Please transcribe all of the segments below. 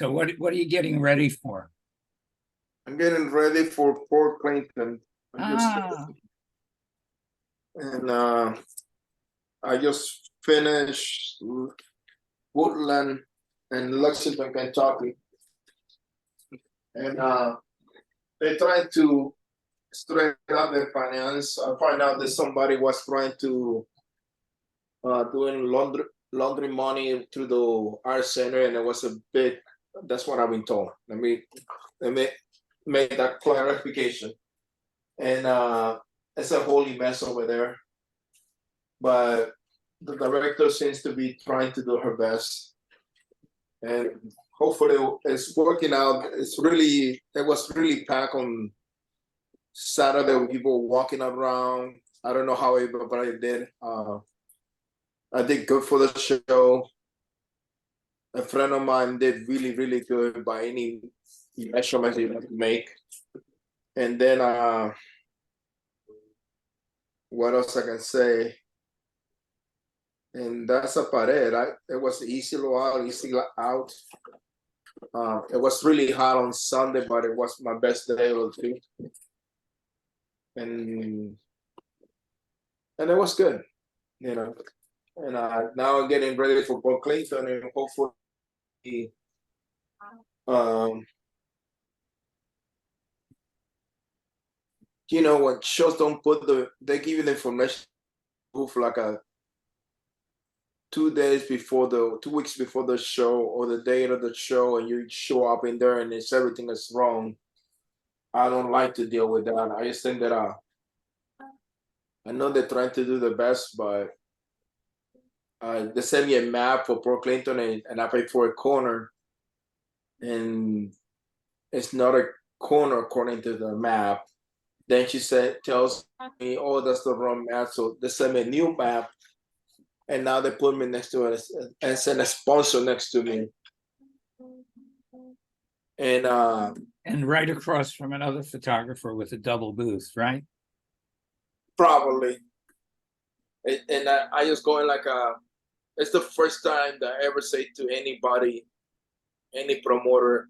So what are you getting ready for? I'm getting ready for Port Clinton. Ah, And I just finished Woodland and Lexington, Kentucky. And they're trying to straighten out their finance. I find out that somebody was trying to doing laundry money through the art center, and it was a big. That's what I've been told. Let me make that clarification. And it's a holy mess over there. But the director seems to be trying to do her best, and hopefully it's working out. It was really packed on Saturday with people walking around. I don't know how everybody did. I did good for the show. A friend of mine did really, really good by any measurements you can make. And then what else I can say? And that's about it. It was easy out, easy out. It was really hot on Sunday, but it was my best day of the week. And it was good, you know. And now I'm getting ready for Port Clinton, and hopefully, when shows don't they give you the information for like 2 weeks before the show or the date of the show, and you show up in there and everything is wrong. I don't like to deal with that. I just think that I know they're trying to do the best, but they sent me a map for Port Clinton, and I paid for a corner, and it's not a corner according to the map. Then she tells me, "Oh, that's the wrong map." So they sent me a new map, and now they put me next to it and send a sponsor next to me. and right across from another photographer with a double booth, right? Probably. And I just going like it's the first time that I ever say to anybody, any promoter,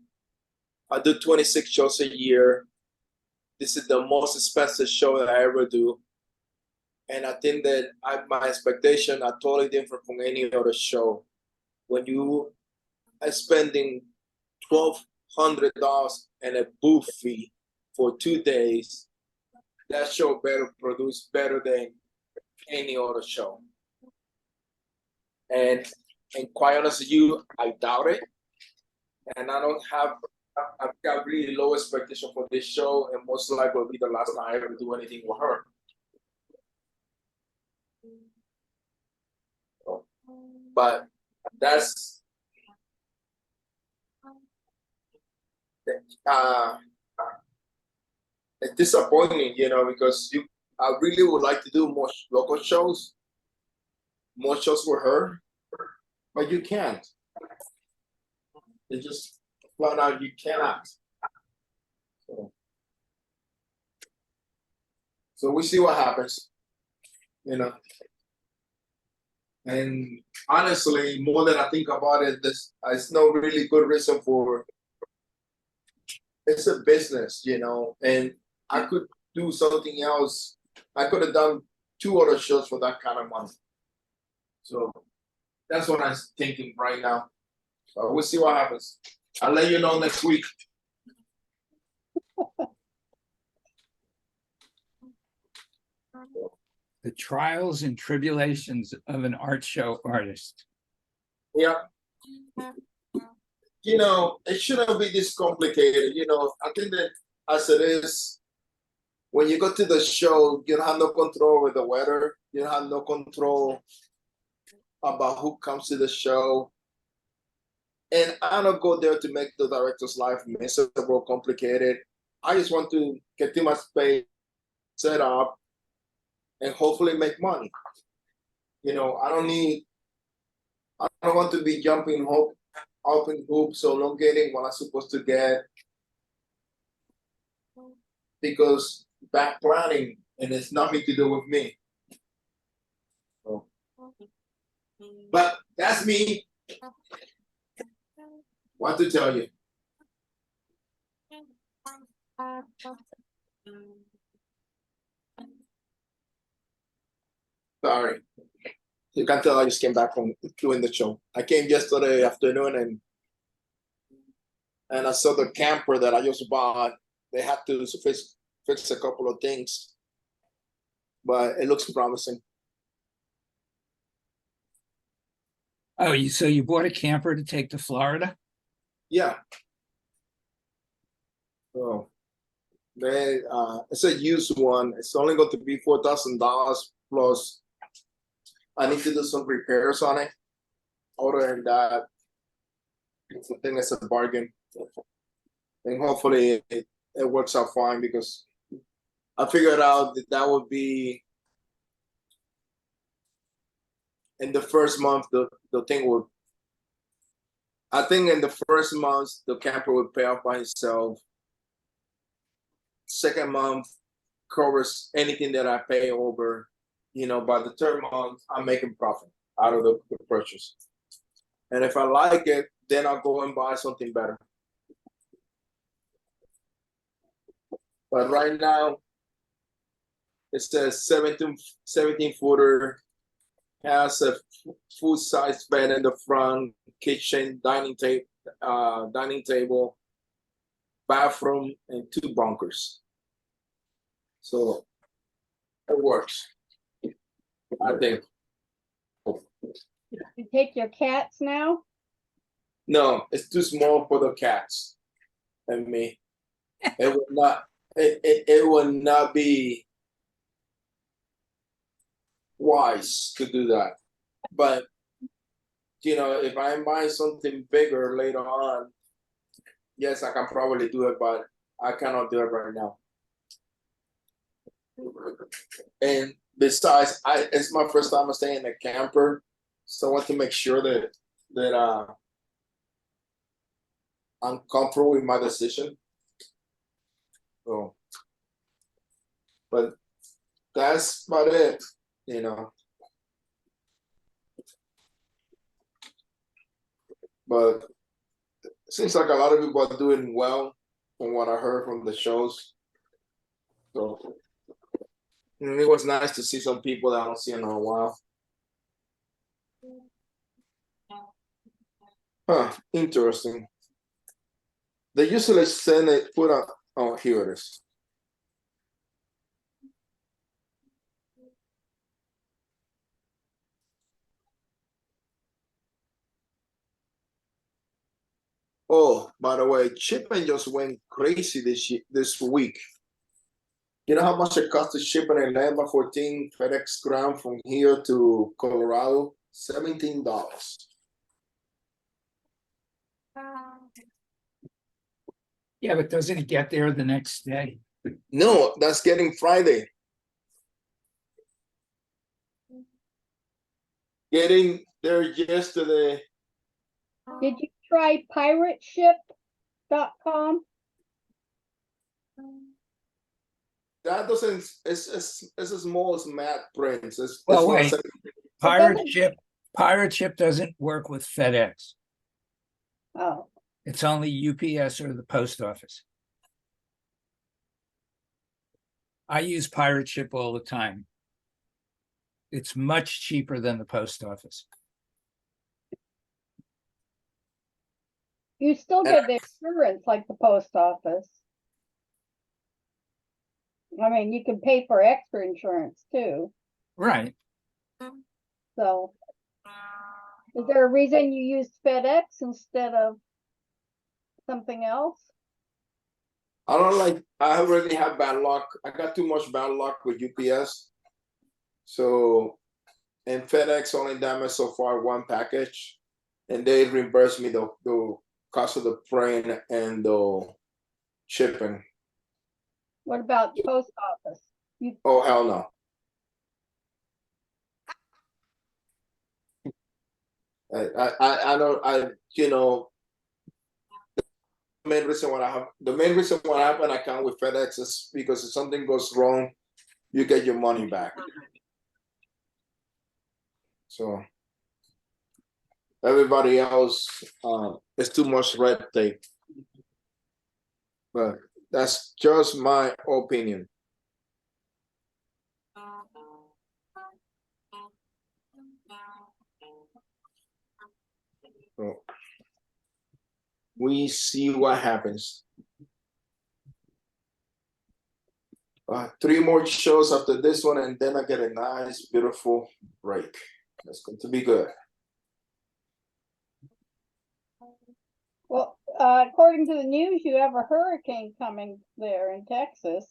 I do 26 shows a year. This is the most expensive show that I ever do. And I think that my expectations are totally different from any other show. When you are spending $1,200 and a booth fee for 2 days, that show better produce better than any other show. And quite honest with you, I doubt it. And I've got really low expectation for this show, and most likely will be the last time I ever do anything with her. But that's it's disappointing, because I really would like to do more local shows, more shows with her, but you can't. They just flat out you cannot. So we see what happens, And honestly, more than I think about it, there's no really good reason for. It's a business, and I could do something else. I could have done 2 other shows for that kind of money. So that's what I'm thinking right now. So we'll see what happens. I'll let you know next week. The trials and tribulations of an art show artist. Yeah. It shouldn't be this complicated. I think that as it is, when you go to the show, you don't have no control over the weather. You don't have no control about who comes to the show. And I don't go there to make the director's life miserable, complicated. I just want to get to my space, set up, and hopefully make money. I don't want to be jumping up in hoops or not getting what I'm supposed to get, because bad planning, and it's nothing to do with me. So, but that's me. What to tell you? Sorry. You can tell I just came back from doing the show. I came yesterday afternoon and I saw the camper that I just bought. They had to fix a couple of things, but it looks promising. Oh, so you bought a camper to take to Florida? Yeah. So it's a used one. It's only going to be $4,000 plus. I need to do some repairs on it. Other than that, I think it's a bargain. And hopefully it works out fine because I figured out that would be in the first month the thing would. I think in the first month the camper would pay off by itself. Second month covers anything that I pay over. By the third month I'm making profit out of the purchase. And if I like it, then I'll go and buy something better. But right now, it's a 17 footer, has a full size bed in the front, kitchen, dining table, bathroom, and 2 bunkers. So it works, I think. You take your cats now? No, it's too small for the cats and me. It would not. It would not be wise to do that. But if I buy something bigger later on, yes, I can probably do it, but I cannot do it right now. And besides, it's my first time staying in a camper, so I want to make sure that I'm comfortable with my decision. So, but that's about it, But it seems like a lot of people are doing well from what I heard from the shows. So it was nice to see some people that I don't see in a while. Interesting. They usually send it, oh, here it is. Oh, by the way, shipping just went crazy this week. You know how much it cost to ship an 11x14 FedEx Ground from here to Colorado? $17. Yeah, but doesn't it get there the next day? No, that's getting Friday. Getting there yesterday. Did you try pirateship.com? That doesn't. It's as small as Matt prints. Well, wait. Pirate doesn't- ship doesn't work with FedEx. Oh, It's only UPS or the post office. I use pirate ship all the time. It's much cheaper than the post office. you still get the insurance like the post office. I mean, you can pay for extra insurance too. Right. So, is there a reason you used FedEx instead of something else? I don't like. I already have bad luck. I got too much bad luck with UPS. So, and FedEx only damaged so far one package, and they reimbursed me the cost of the plane and the shipping. What about post office? Oh, hell no. I don't. The main reason why happened I can't with FedEx is because if something goes wrong, you get your money back. So everybody else, It's too much red tape. But that's just my opinion. So we see what happens. 3 more shows after this one, and then I get a nice, beautiful break. That's going to be good. Well, according to the news, you have a hurricane coming there in Texas.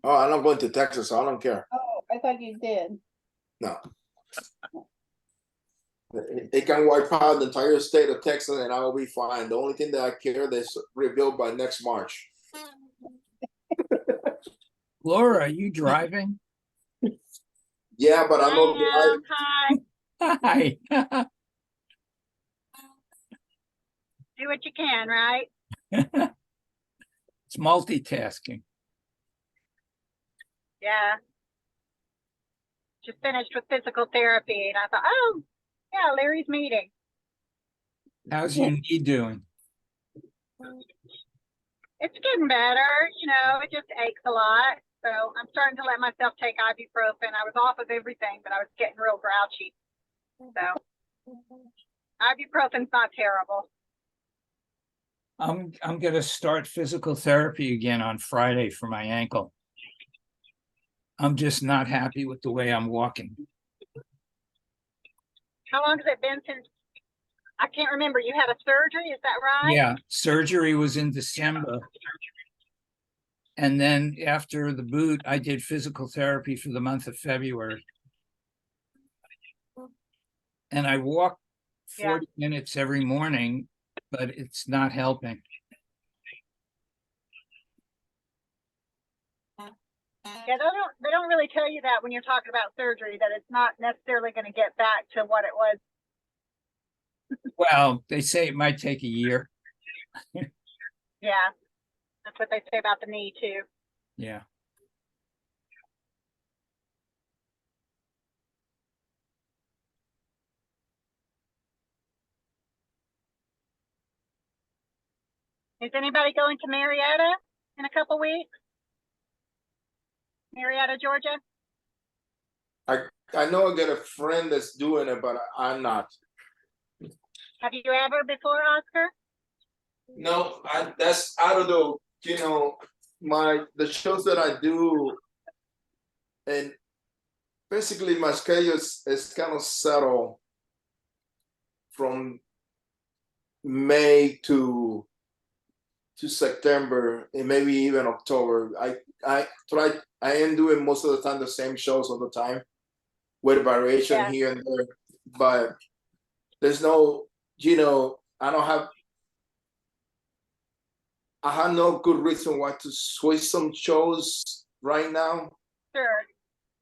Oh, I'm not going to Texas, so I don't care. Oh, I thought you did. No. It can wipe out the entire state of Texas and I will be fine. The only thing that I care is rebuild by next March. Laura, are you driving? Yeah, but I'm not Hi. Hi. Do what you can, right? It's multitasking. Yeah. Just finished with physical therapy, and I thought, oh, yeah, Larry's meeting. How's your knee doing? It's getting better, you know, it just aches a lot. So I'm starting to let myself take ibuprofen. I was off of everything, but I was getting real grouchy. So ibuprofen's not terrible. I'm gonna start physical therapy again on Friday for my ankle. I'm just not happy with the way I'm walking. How long has it been since? I can't remember. You had a surgery, is that right? Yeah, surgery was in December. And then after the boot, I did physical therapy for the month of February. And I walk 40 minutes every morning, but it's not helping. Yeah, they don't really tell you that when you're talking about surgery, that it's not necessarily going to get back to what it was. Well, they say it might take a year. Yeah, that's what they say about the knee too. Yeah. Is anybody going to Marietta in a couple weeks? Marietta, Georgia? I know I got a friend that's doing it, but I'm not. Have you ever before, Oscar? No, that's out of the, you know, the shows that I do, and basically my schedule is kind of settled from May to September and maybe even October. I am doing most of the time the same shows all the time with variation here and there, but there's no, you know, I have no good reason why to switch some shows right now. Sure.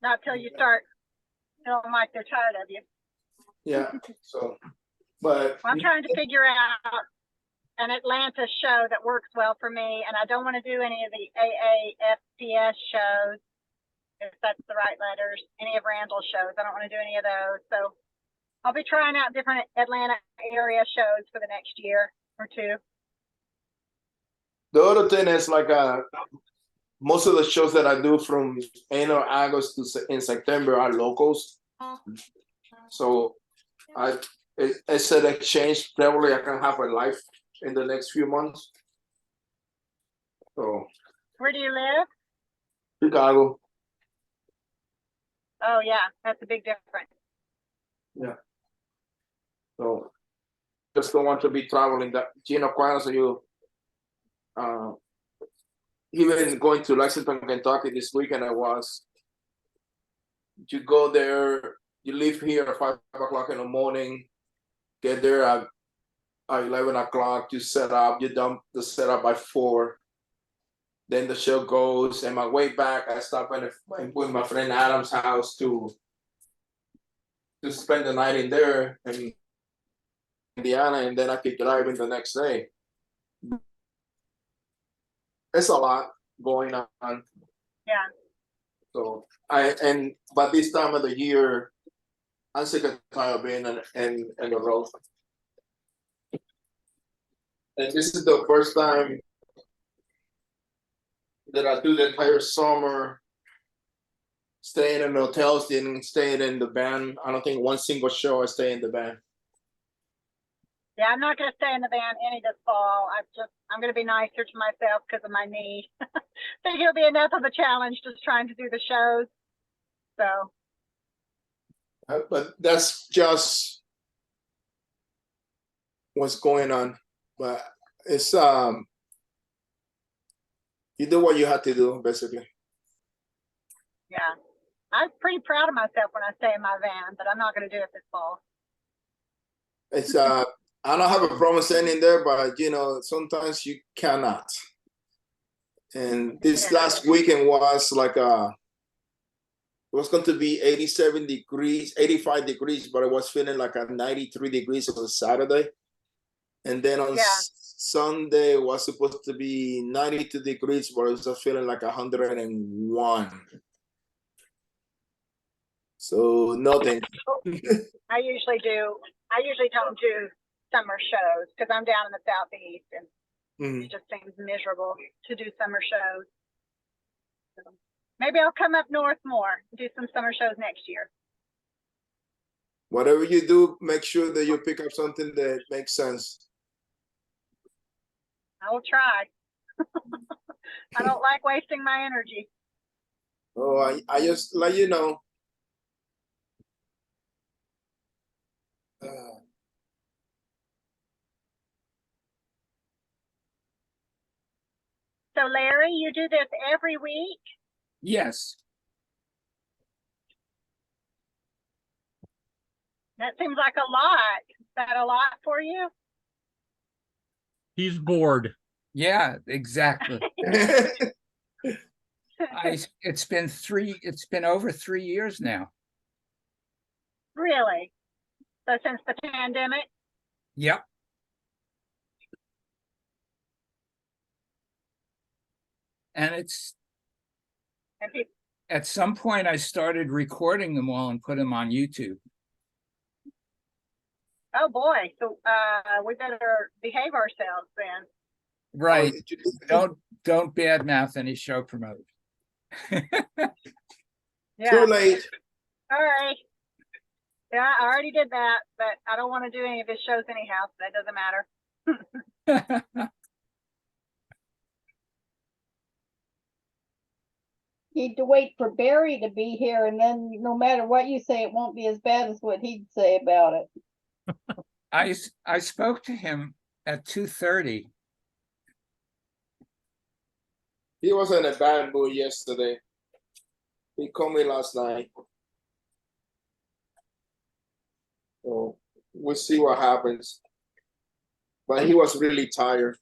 Not till you start feeling like they're tired of you. Yeah. So, but well, I'm trying to figure out an Atlanta show that works well for me, and I don't want to do any of the AAFPS shows, if that's the right letters, any of Randall's shows. I don't want to do any of those. So I'll be trying out different Atlanta area shows for the next year or two. The other thing is like most of the shows that I do from end of August to in September are locals. So it's an exchange. Probably I can have a life in the next few months. So where do you live? Chicago. Oh yeah, that's a big difference. Yeah. So just don't want to be traveling that, you know, quite honestly, you even going to Lexington, Kentucky this weekend, you go there, you leave here at 5 o'clock in the morning, get there at 11 o'clock, you set up, you dump the setup by 4. Then the show goes, and my way back, I stop with my friend Adam's house to spend the night in there in Indiana, and then I could drive in the next day. It's a lot going on. Yeah. So but this time of the year, I'm sick and tired of being in the road. And this is the first time that I do the entire summer staying in hotels, didn't stay in the band. I don't think one single show I stay in the band. Yeah, I'm not gonna stay in the band any this fall. I'm gonna be nicer to myself because of my knee. Think it'll be enough of a challenge just trying to do the shows. So But that's just what's going on. But it's you do what you have to do, basically. yeah, I'm pretty proud of myself when I stay in my van, but I'm not gonna do it this fall. It's I don't have a problem staying in there, but you know, sometimes you cannot. And this Yeah. last weekend was like it was going to be 87 degrees, 85 degrees, but it was feeling like a 93 degrees on Saturday. And then on Yeah. Sunday it was supposed to be 92 degrees, but it was just feeling like 101. So nothing. I usually don't do summer shows because I'm down in the southeast and Mhm. it just seems miserable to do summer shows. So maybe I'll come up north more, do some summer shows next year. Whatever you do, make sure that you pick up something that makes sense. I will try. I don't like wasting my energy. Oh, I just let you know. So Larry, you do this every week? Yes. That seems like a lot. Is that a lot for you? He's bored. Yeah, exactly. It's been over 3 years now. Really? So since the pandemic? Yep. And And people, at some point I started recording them all and put them on YouTube. oh boy. So we better behave ourselves then. Right. Don't badmouth any show promoter. Yeah. Too late. All right. Yeah, I already did that, but I don't want to do any of his shows anyhow, so that doesn't matter. Need to wait for Barry to be here, and then no matter what you say, it won't be as bad as what he'd say about it. I spoke to him at 2:30. He was in a bad mood yesterday. He called me last night. So we'll see what happens. But he was really tired.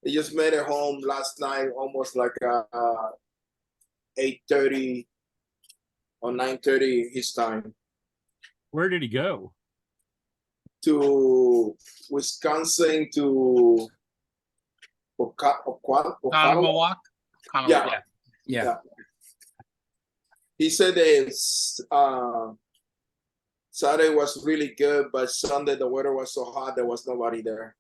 He just made it home last night, almost like 8:30 or 9:30 his time, Where did he go? to Wisconsin to Ottawa. Yeah. Yeah. He said that Saturday was really good, but Sunday the weather was so hot there was nobody there.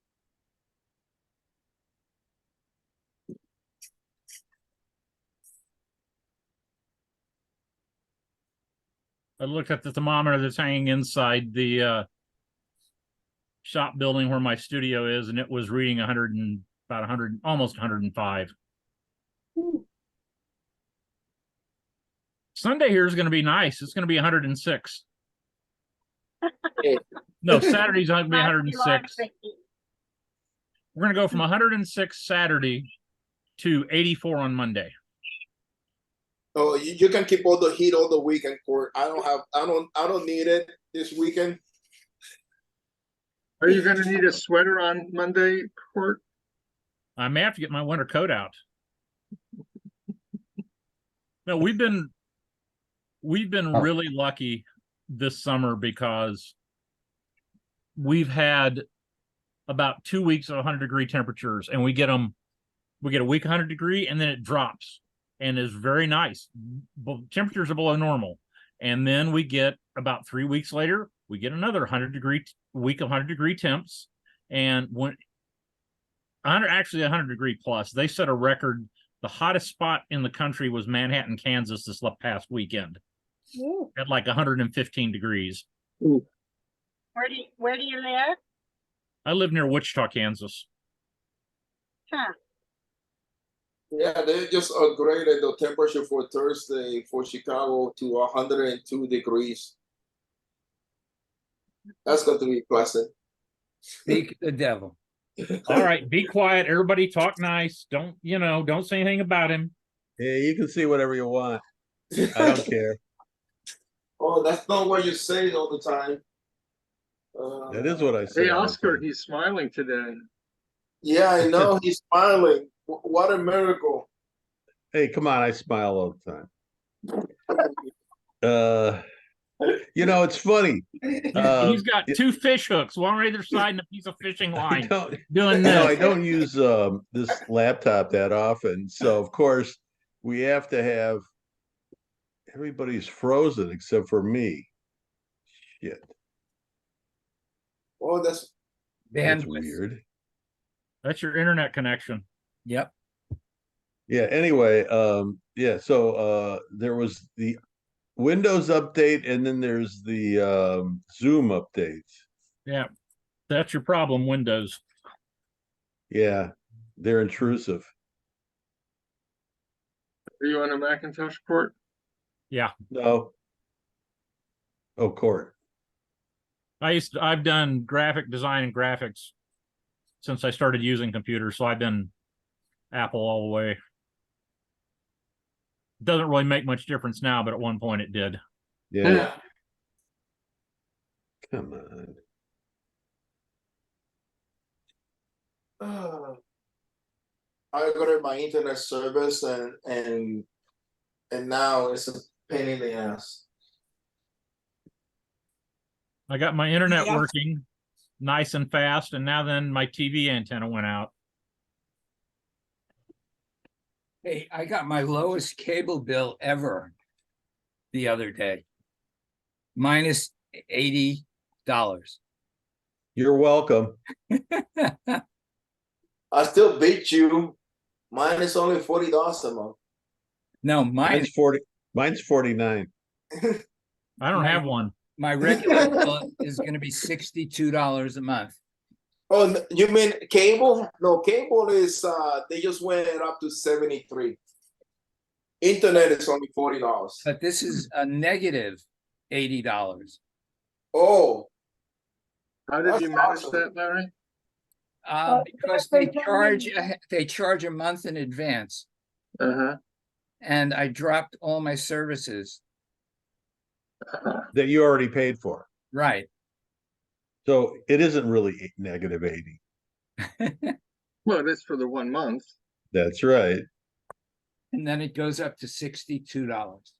I looked at the thermometer that's hanging inside the shop building where my studio is, and it was reading 100 and about 100, almost 105. Sunday here is going to be nice. It's going to be 106. No, Saturday's going to be 106. We're going to go from 106 Saturday to 84 on Monday. Oh, you can keep all the heat all the weekend, Court. I don't need it this weekend. Are you going to need a sweater on Monday, Court? I may have to get my winter coat out. No, we've been really lucky this summer because we've had about 2 weeks of 100-degree temperatures, and we get a week 100-degree, and then it drops and is very nice. Temperatures are below normal, and then we get about 3 weeks later, we get another 100-degree week of 100-degree temps, And when 100 degree plus, they set a record. The hottest spot in the country was Manhattan, Kansas this past weekend Ooh, at like 115 degrees. Where do you live? I live near Wichita, Kansas. Huh. Yeah, they just upgraded the temperature for Thursday for Chicago to 102 degrees. That's going to be pleasant. Speak the devil. All right, be quiet. Everybody talk nice. Don't say anything about him. Yeah, you can see whatever you want. I don't care. Oh, that's not what you say all the time. That is what I say. Hey, all the Oscar, time. he's smiling today. Yeah, I know. He's smiling. What a miracle. Hey, come on, I smile all the time. It's funny. He's got two fish hooks, one on either side, and a piece of fishing I line. don't, Doing I this. don't use this laptop that often, so of course we have to have everybody's frozen except for me. Shit, Oh, that's that's Bandwidth. weird. That's your internet connection. Yep. Yeah. Anyway, So there was the Windows update, and then there's the Zoom update. Yeah, that's your problem, Windows. Yeah, they're intrusive. Are you on a Macintosh port? Yeah, No. Oh, Court. I've done graphic design and graphics since I started using computers, so I've been Apple all the way. Doesn't really make much difference now, but at one point it did. Yeah. Come on. I go to my internet service and now it's a pain in the ass. I got my internet Yeah. working nice and fast, and now then my TV antenna went out. Hey, I got my lowest cable bill ever the other day. Minus $80. You're welcome. I still beat you. Mine is only $40 a month. No, mine, Mine's 40. Mine's 49. I don't My- have one. my regular bill is gonna be $62 a month. Oh, you mean cable? No, cable is they just went up to 73. Internet is only $40. But this is a negative $80. Oh, How did That's you manage awesome. that, Larry? Because they charge a month in advance, Uh-huh. and I dropped all my services. That you already paid for. Right. So it isn't really negative 80. Well, it is for the 1 month. That's right. And then it goes up to $62.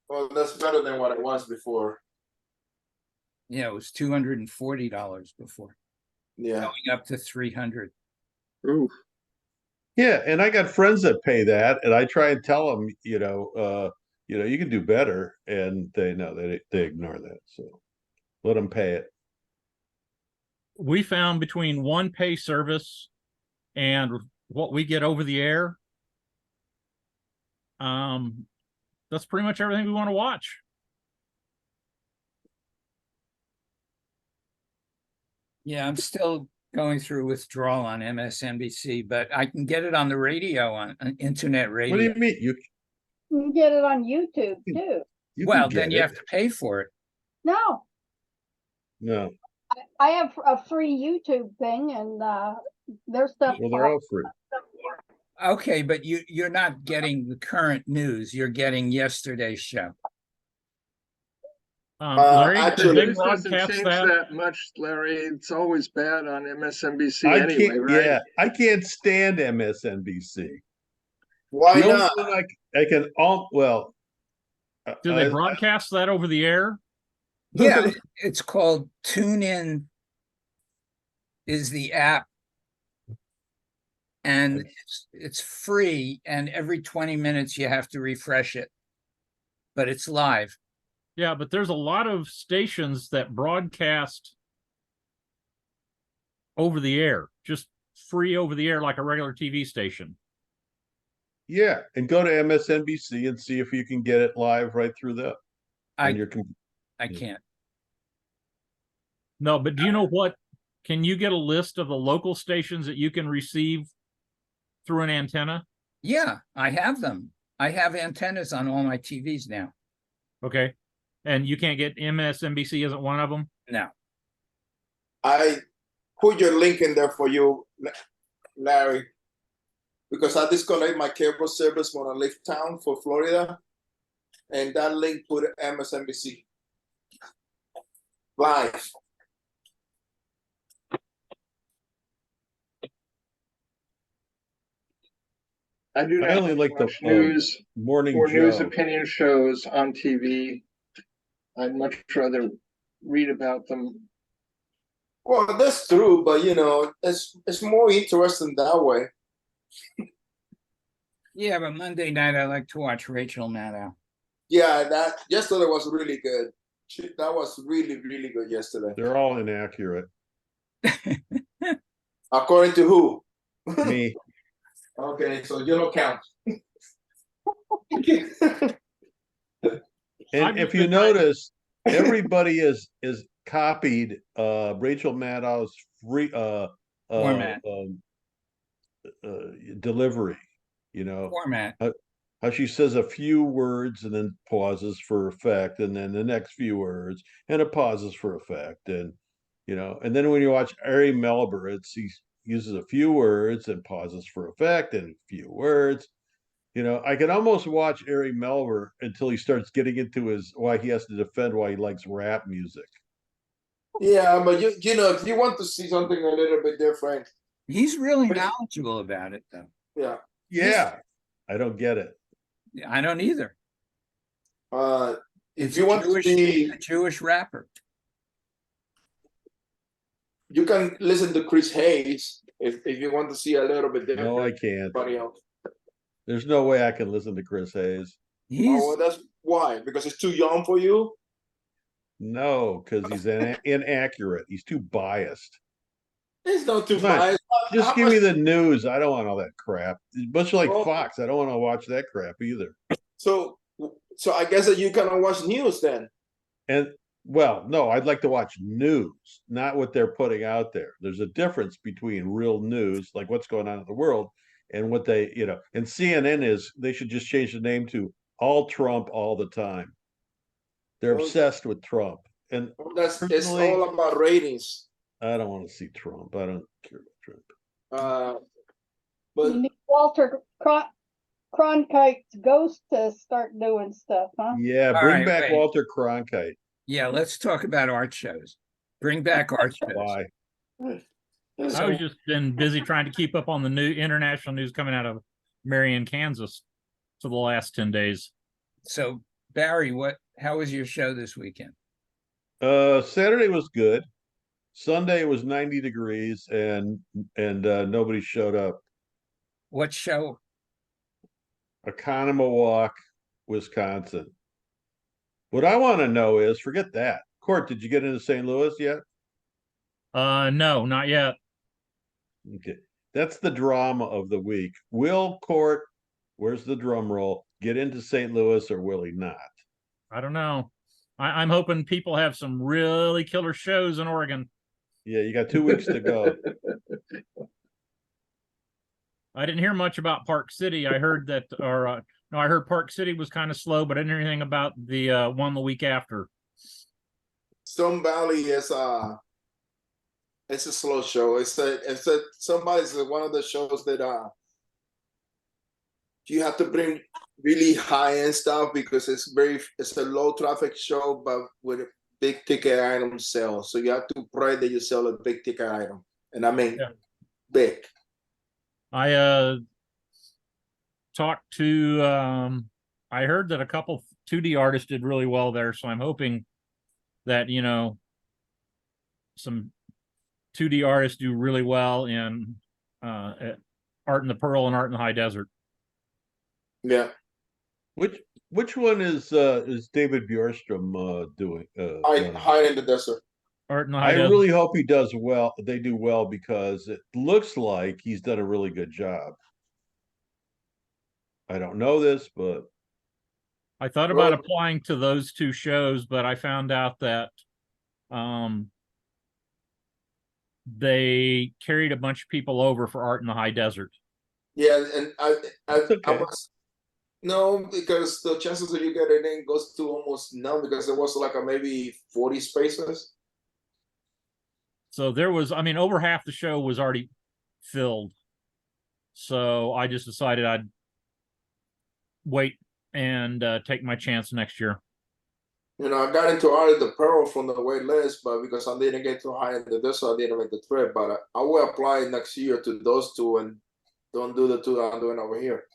well, that's better than what it was before. Yeah, it was $240 before, Yeah. going up to 300. Ooh. Yeah, and I got friends that pay that, and I try and tell them, you can do better, and they ignore that. So let them pay it. We found between one pay service and what we get over the air, that's pretty much everything we want to watch. Yeah, I'm still going through withdrawal on MSNBC, but I can get it on the radio, on internet radio. What do you mean? You You can get it on YouTube too. can Well, get then you it. have to pay for it. No, No, I have a free YouTube thing and their stuff. well, they're all free. Okay, but you're not getting the current news. You're getting yesterday's show. Larry, actually- did they News doesn't broadcast change that? that much, Larry. It's always bad on MSNBC I anyway, can't. right? Yeah, I can't stand MSNBC. Why The only not? one I can all well. Do they broadcast that over the air? Yeah, it's called TuneIn is the app. And it's free, and every 20 minutes you have to refresh it. But it's live. Yeah, but there's a lot of stations that broadcast over the air, just free over the air like a regular TV station. Yeah, and go to MSNBC and see if you can get it live right through them. I on your I can't. No, but do you know what? Can you get a list of the local stations that you can receive through an antenna? Yeah, I have them. I have antennas on all my TVs now. Okay. And you can't get MSNBC isn't one of them? No. I put your link in there for you, Larry, because I disconnect my cable service when I leave town for Florida, and that link put MSNBC live. I do I not only like the watch news Morning or news Joe. opinion shows on TV. I'd much rather read about them. Well, that's true, but you know, it's more interesting that way. Yeah, but Monday night I like to watch Rachel Maddow. Yeah, that yesterday was really good. That was really good yesterday. They're all inaccurate. According to who? Me. Okay, so you don't count. And I've if just you been trying- notice, everybody is copied Rachel Maddow's free Format. delivery. You know, Format. how she says a few words and then pauses for effect, and then the next few words and it pauses for effect, and you know, and then when you watch Ari Melber, he uses a few words and pauses for effect and a few words. You know, I can almost watch Ari Melber until he starts getting into his why he has to defend why he likes rap music. Yeah, but you know, if you want to see something a little bit different, He's really knowledgeable about it, though. yeah. Yeah, I don't get it. I don't either. If you want to see, a Jewish rapper. you can listen to Chris Hayes if you want to see a little bit different. No, I can't. Everybody else. There's no way I can listen to Chris Hayes. He's Oh, well, that's why, because it's too young for you. No, because he's inaccurate. He's too biased. It's not too Come on, biased. just How give me much- the news. I don't want all that crap. Much like Oh. Fox, I don't want to watch that crap either. So I guess that you cannot watch news then. And well, no, I'd like to watch news, not what they're putting out there. There's a difference between real news, like what's going on in the world, and what they, you know, and CNN they should just change the name to All Trump All the Time. They're Well, obsessed with Trump. And It's personally, all about ratings. I don't want to see Trump. I don't care about Trump. But You need Walter Cronkite's ghost to start doing stuff, huh? Yeah, All bring right, back wait. Walter Cronkite. Yeah, let's talk about art shows. Bring back art shows. Why? I was just been busy trying to keep up on the new international news coming out of Marion, Kansas for the last 10 days. So Barry, how was your show this weekend? Saturday was good. Sunday was 90 degrees and nobody showed up. What show? Economawalk, Wisconsin. What I want to know is, forget that. Court, did you get into St. Louis yet? No, not yet. Okay. That's the drama of the week. Will Court, where's the drum roll, get into St. Louis or will he not? I don't know. I'm hoping people have some really killer shows in Oregon. Yeah, you got 2 weeks to go. I didn't hear much about Park City. I heard that, no, I heard Park City was kind of slow, but I didn't hear anything about the one the week after. Stone Valley is it's a slow show. It's somebody's one of the shows that you have to bring really high end stuff because it's a low traffic show, but with a big ticket item sale. So you have to pray that you sell a big ticket item, and I mean big. I talked to I heard that a couple 2D artists did really well there, so I'm hoping that, you know, some 2D artists do really well in at Art in the Pearl and Art in the High Desert. Yeah. Which one is David Bjorstrom doing? Hide in the desert. Art in the I High Desert. really hope he does well. They do well because it looks like he's done a really good job. I don't know this, but I thought about Well- applying to those two shows, but I found out that um, they carried a bunch of people over for Art in the High Desert. Yeah, and I That's okay. must no, because the chances of you getting in goes to almost none because there was like a maybe 40 spaces. So there was, I mean, over half the show was already filled. So I just decided I'd wait and take my chance next year. You know, I got into Art of the Pearl from the wait list, but because I didn't get too high in the list, so I didn't make the trip. But I will apply next year to those two and don't do the two that I'm doing over here.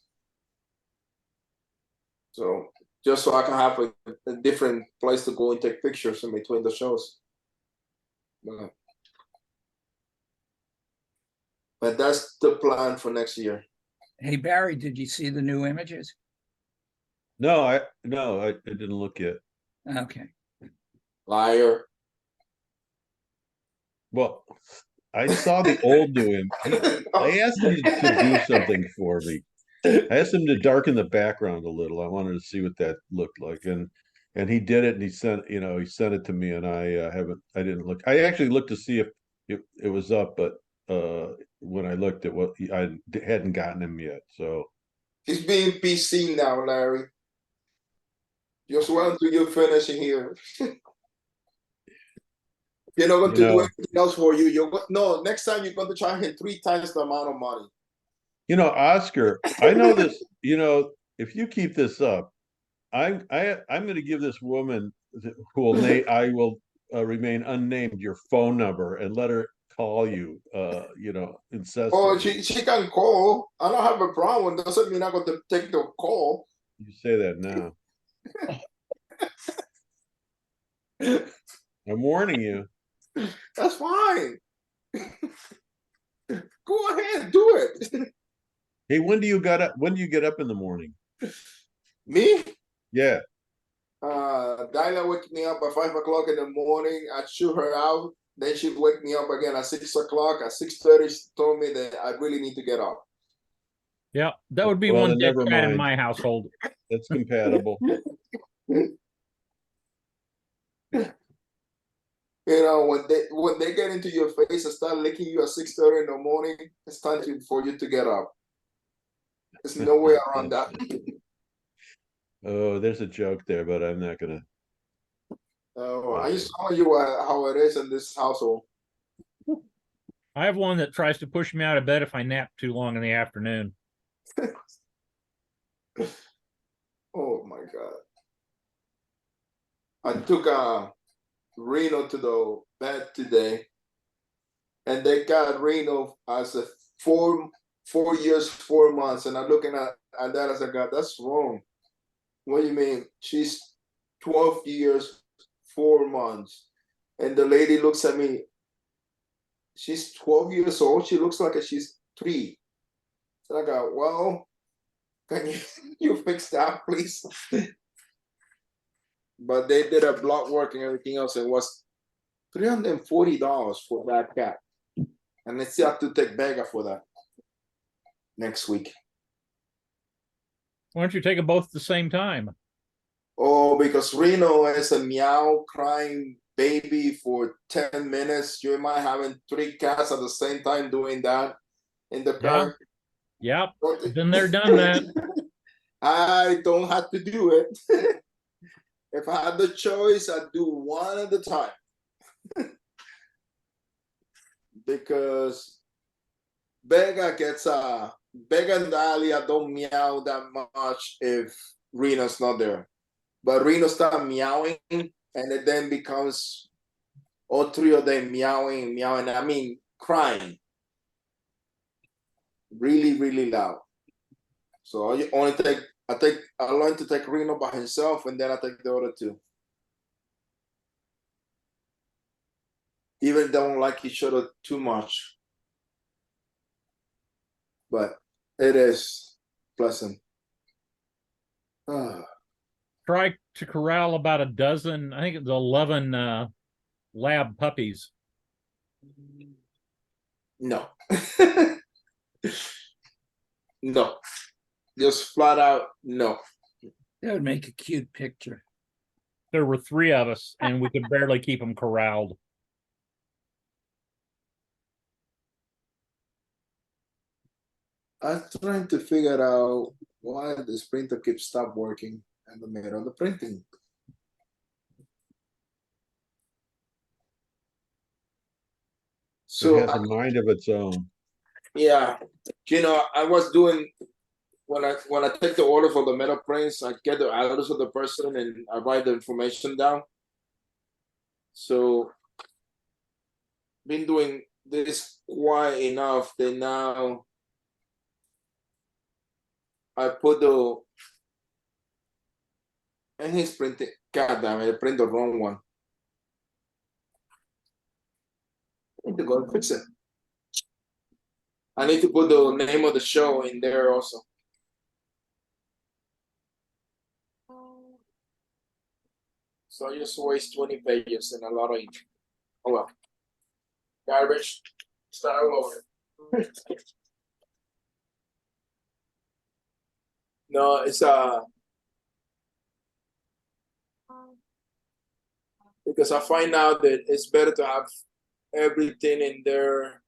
So just so I can have a different place to go and take pictures in between the shows. But that's the plan for next year. Hey, Barry, did you see the new images? no, I didn't look yet. Okay. Liar. Well, I saw the old new him. I asked him to do something for me. I asked him to darken the background a little. I wanted to see what that looked like, and he did it. And he sent it to me, and I didn't look. I actually looked to see if it was up, but when I looked at what I hadn't gotten him yet. So He's being PC now, Larry. Just wait until you finish here. You're not going to do anything else for you. No, next time you're going to charge him 3 times the amount of money. Oscar, I know this. If you keep this up, I'm going to give this woman I will remain unnamed your phone number and let her call you. Incessantly. Oh, she can call. I don't have a problem. Doesn't mean I'm going to take the call. You say that now. I'm warning you. That's fine. Go ahead, do it. Hey, when do you get up in the morning? Me? Yeah. Dinah wake me up at 5 o'clock in the morning. I shoot her out. Then she wake me up again at 6 o'clock. At 6:30, she told me that I really need to get up. Yeah, that would be Well, one then dead never cat in mind. my household. That's compatible. When they get into your face and start licking you at 6:30 in the morning, it's time for you to get up. There's no way around that. Oh, there's a joke there, but I'm not gonna. I just tell you how it is in this household. I have one that tries to push me out of bed if I nap too long in the afternoon. Oh my God. I took Reno to the vet today, and they got Reno as a 4 years, 4 months. And I'm looking at that as I got, that's wrong. What do you mean? She's 12 years, 4 months. And the lady looks at me. She's 12 years old. She looks like she's 3. So I go, well, can you fix that, please? But they did a blood work and everything else. It was $340 for that cat. And they still have to take Vega for that next week. Why don't you take them both at the same time? Oh, because Reno is a meow crying baby for 10 minutes. You might having 3 cats at the same time doing that in the car. Yep. Been there, done that. I don't have to do it. If I had the choice, I'd do one at a time. Because Vega and Dahlia don't meow that much if Reno's not there. But Reno starts meowing, and it then becomes all 3 of them meowing. I mean, crying. Really, really loud. So I learned to take Reno by himself, and then I take the other 2. Even don't like each other too much. But it is pleasant. Try to corral about a dozen, I think it's 11 lab puppies. No. No. Just flat out no. That would make a cute picture. There were 3 of us, and we could barely keep them corralled. I'm trying to figure out why this printer keeps stop working in the middle of the printing. It So has a mind of its own. yeah, I was doing when I take the order for the metal prints, I get the address of the person and I write the information down. So been doing this quite enough that now I put the and he's printing. God damn it! I print the wrong one. I need to go and fix it. I need to put the name of the show in there also. So I just waste 20 pages and a lot of ink. Oh well. Garbage. Start all over. No, it's because I find out that it's better to have everything in there,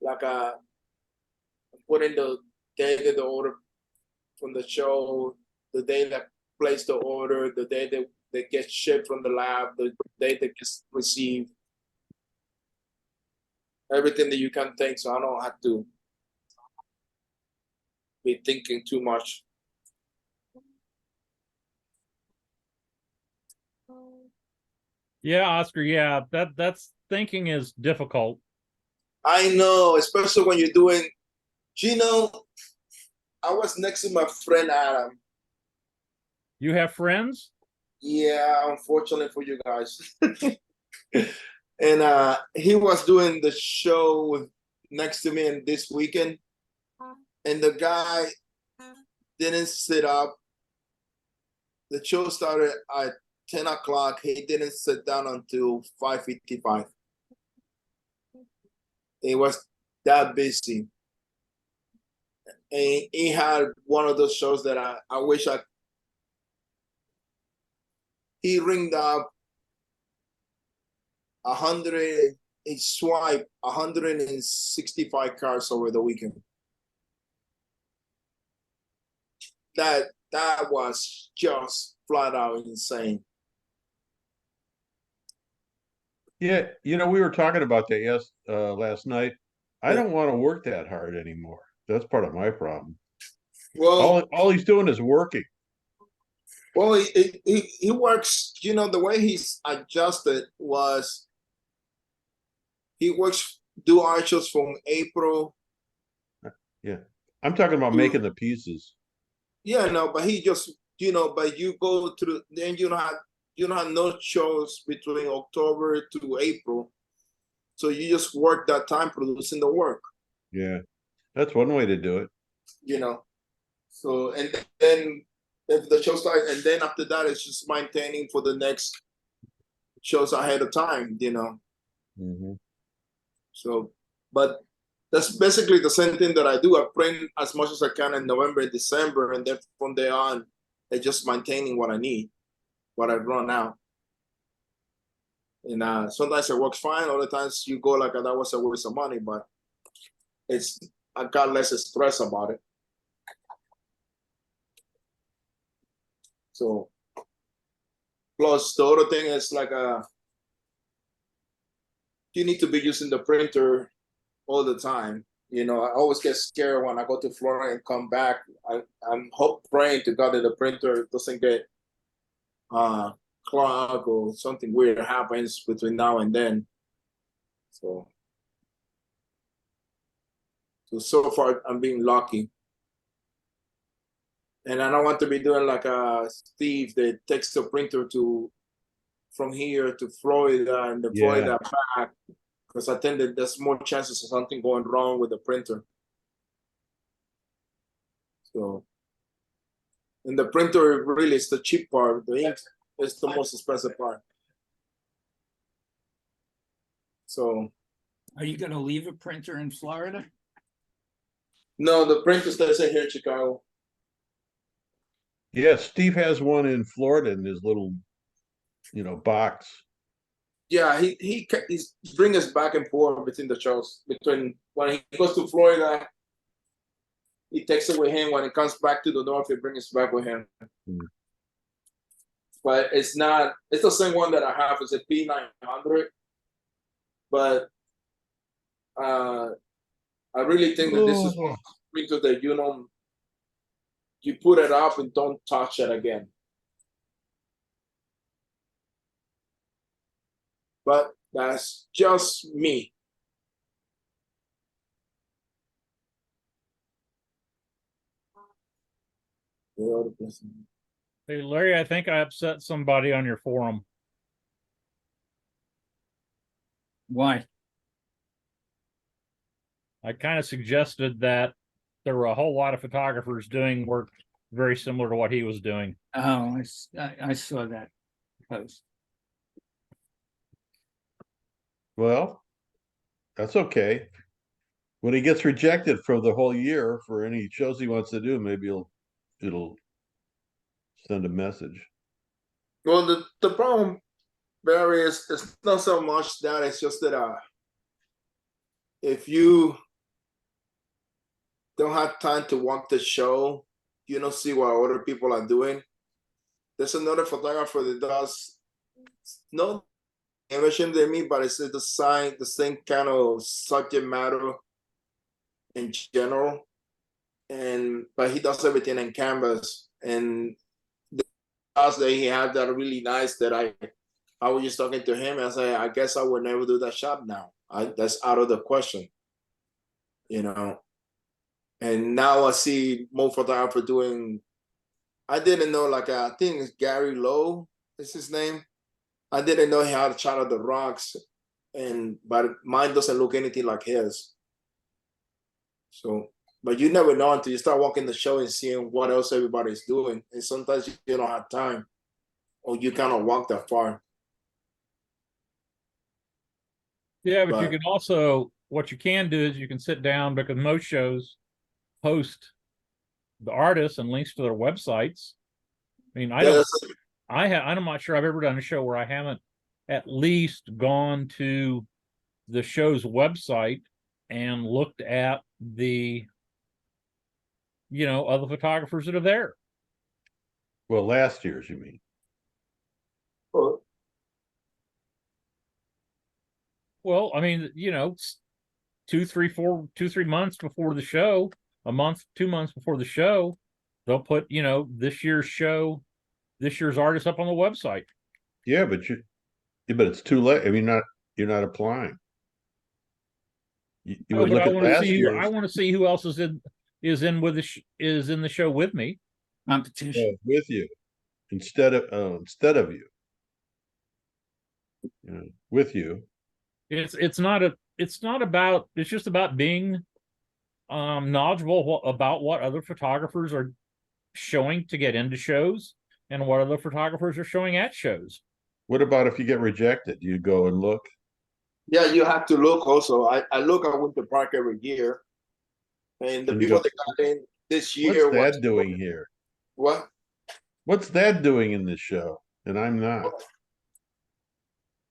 like put in the day that the order from the show, the day that placed the order, the day that they get shipped from the lab, the day that gets received, everything that you can think. So I don't have to be thinking too much. Yeah, Oscar, yeah, that's thinking is difficult. I know, especially when you're doing, I was next to my friend Adam. You have friends? Yeah, unfortunately for you guys. And he was doing the show next to me in this weekend. And the guy didn't sit up. The show started at 10 o'clock. He didn't sit down until 5:55. He was that busy. And he had one of those shows that I wish he ringed up 100, he swiped 165 cars over the weekend. That was just flat out insane. Yeah, we were talking about that last night. I Yeah. don't want to work that hard anymore. That's part of my problem. Well, All he's doing is working. Well, he works. The way he's adjusted was he works do arches from April. Yeah, I'm talking about making the pieces. Yeah, no, but he just but you go through. Then you don't have no shows between October to April, so you just work that time producing the work. Yeah, that's one way to do it. So and then if the show starts, and then after that, it's just maintaining for the next shows ahead of time. Mm-hmm. So, but that's basically the same thing that I do. I print as much as I can in November and December, and then from there on, it's just maintaining what I need, what I run out. And sometimes it works fine. Other times you go like that was a waste of money, but I got less stress about it. So, plus the other thing is like you need to be using the printer all the time. I always get scared when I go to Florida and come back. I'm praying to God that the printer doesn't get clogged or something weird happens between now and then. So far I'm being lucky. And I don't want to be doing like Steve that takes the printer from here to Florida and the Florida back, because I think that there's more chances of something going wrong with the printer. So, and the printer really is the cheap part. The ink is the most expensive part. So Are you gonna leave a printer in Florida? no, the printer stays here in Chicago. Yeah, Steve has one in Florida in his little, box. Yeah, he's bring us back and forth between the shows. Between when he goes to Florida, he takes it with him. When he comes back to the north, he brings us back with him. Hmm. But it's not. It's the same one that I have. It's a P900. But I really think that this is one printer that you put it up and don't touch it again. But that's just me. Hey, Larry, I think I upset somebody on your forum. Why? I kind of suggested that there were a whole lot of photographers doing work very similar to what he was doing. Oh, I saw that post. Well, that's okay. When he gets rejected for the whole year for any shows he wants to do, maybe it'll send a message. Well, the problem, Barry, is it's not so much that, it's just that if you don't have time to walk the show, you don't see what other people are doing. There's another photographer that does no imaging than me, but it's the same kind of subject matter in general. But he does everything in canvas, and the house that he had that really nice that I was just talking to him and I said, I guess I would never do that shot now. That's out of the question, And now I see more photographer doing. I didn't know, like I think it's Gary Lowe is his name. I didn't know he had a shot of the rocks, but mine doesn't look anything like his. So, but you never know until you start walking the show and seeing what else everybody's doing, and sometimes you don't have time, or you cannot walk that far. Yeah, but you But- can also, what you can do is you can sit down, because most shows post the artists and links to their websites. I mean, I'm not sure I've ever done a show where I haven't at least gone to the show's website and looked at the other photographers that are there. Well, last year's, you mean? Well, I mean, 2, 3, 4, 2, 3 months before the show, a month, 2 months before the show, they'll put, this year's show, this year's artist up on the website. Yeah, but it's too late. I mean, you're not applying. You would look at last year's. I want to see who else is in the show with me. Competition. With you instead of you. With you. It's just about being knowledgeable about what other photographers are showing to get into shows and what other photographers are showing at shows. What about if you get rejected? You go and look. Yeah, you have to look also. I look at Winter Park every year, and the people that got in this year. What's that doing here? What? What's that doing in this show? And I'm not.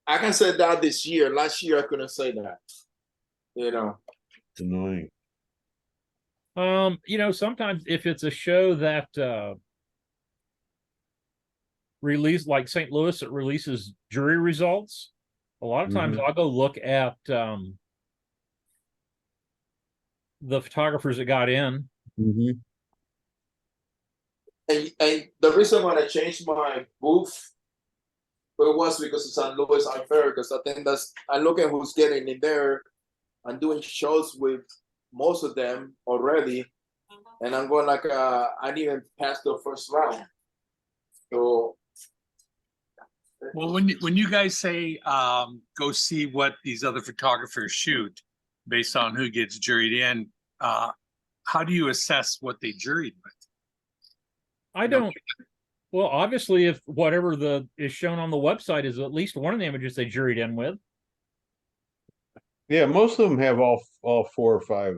I can say that this year. Last year I couldn't say that. It's annoying. Sometimes if it's a show that release like St. Louis, it releases jury results. A lot of times I'll go look at the photographers that got in. Mm-hmm. And the reason why I changed my booth, it was because of St. Louis unfair, because I think I look at who's getting in there. I'm doing shows with most of them already, and I'm going like I didn't even pass the first round. So, well, when you guys say go see what these other photographers shoot based on who gets juried in, how do you assess what they juried with? I don't. Well, obviously, if whatever is shown on the website is at least one of the images they juried in with. Yeah, most of them have all 4 or 5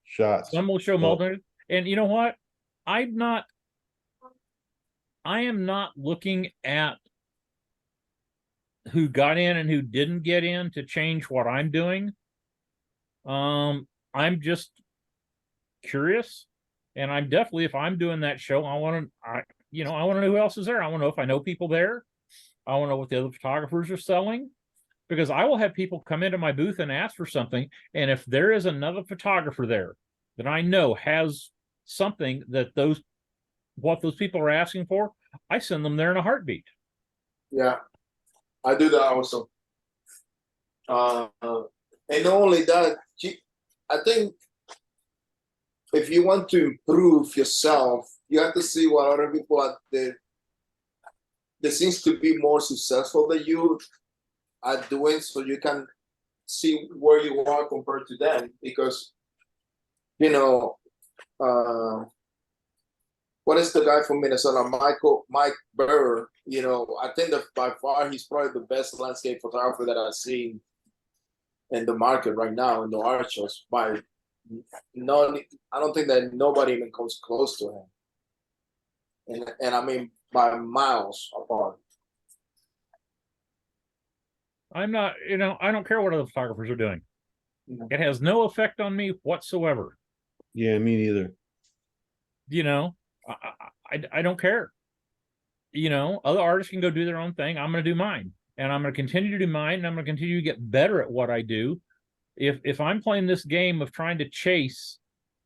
shots. Some will show multiple. And you know what? I am not looking at who got in and who didn't get in to change what I'm doing. I'm just curious, and I'm definitely, if I'm doing that show, I want to know who else is there. I want to know if I know people there. I want to know what the other photographers are selling, because I will have people come into my booth and ask for something, and if there is another photographer there that I know has something that what those people are asking for, I send them there in a heartbeat. Yeah, I do that also. And not only that, I think if you want to improve yourself, you have to see what other people are there. There seems to be more successful than you are doing, so you can see where you are compared to them. Because, what is the guy from Minnesota, Mike Burr? I think that by far he's probably the best landscape photographer that I've seen in the market right now in the art shows. I don't think that nobody even comes close to him. And I mean by miles apart. I'm not, I don't care what other photographers are doing. It has no effect on me whatsoever. Yeah, me neither. I don't care. Other artists can go do their own thing. I'm going to do mine, and I'm going to continue to do mine, and I'm going to continue to get better at what I do. If I'm playing this game of trying to chase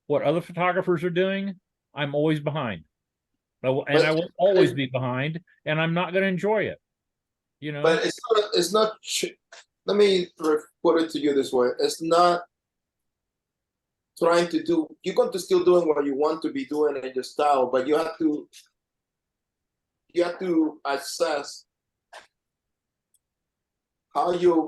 what other photographers are doing, I'm always behind. I will always be behind, and I'm not going to enjoy it. But it's not. Let me put it to you this way: it's not trying to do. You're going to still doing what you want to be doing in your style, but you have to assess how your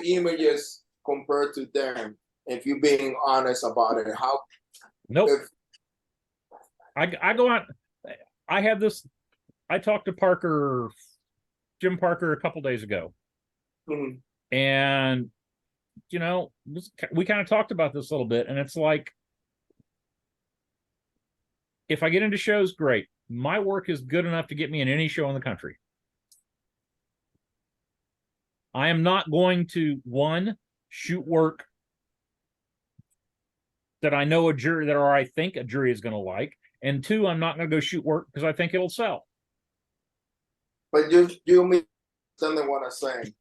images compare to them. If you're being honest about it, how? Nope. I go on. I had this. I talked to Jim Parker, a couple days ago, and we kind of talked about this a little bit, and it's like, if I get into shows, great. My work is good enough to get me in any show in the country. I am not going to, one, shoot work that I know or I think a jury is going to like, and two, I'm not going to go shoot work because I think it'll sell. But you understand what I'm saying.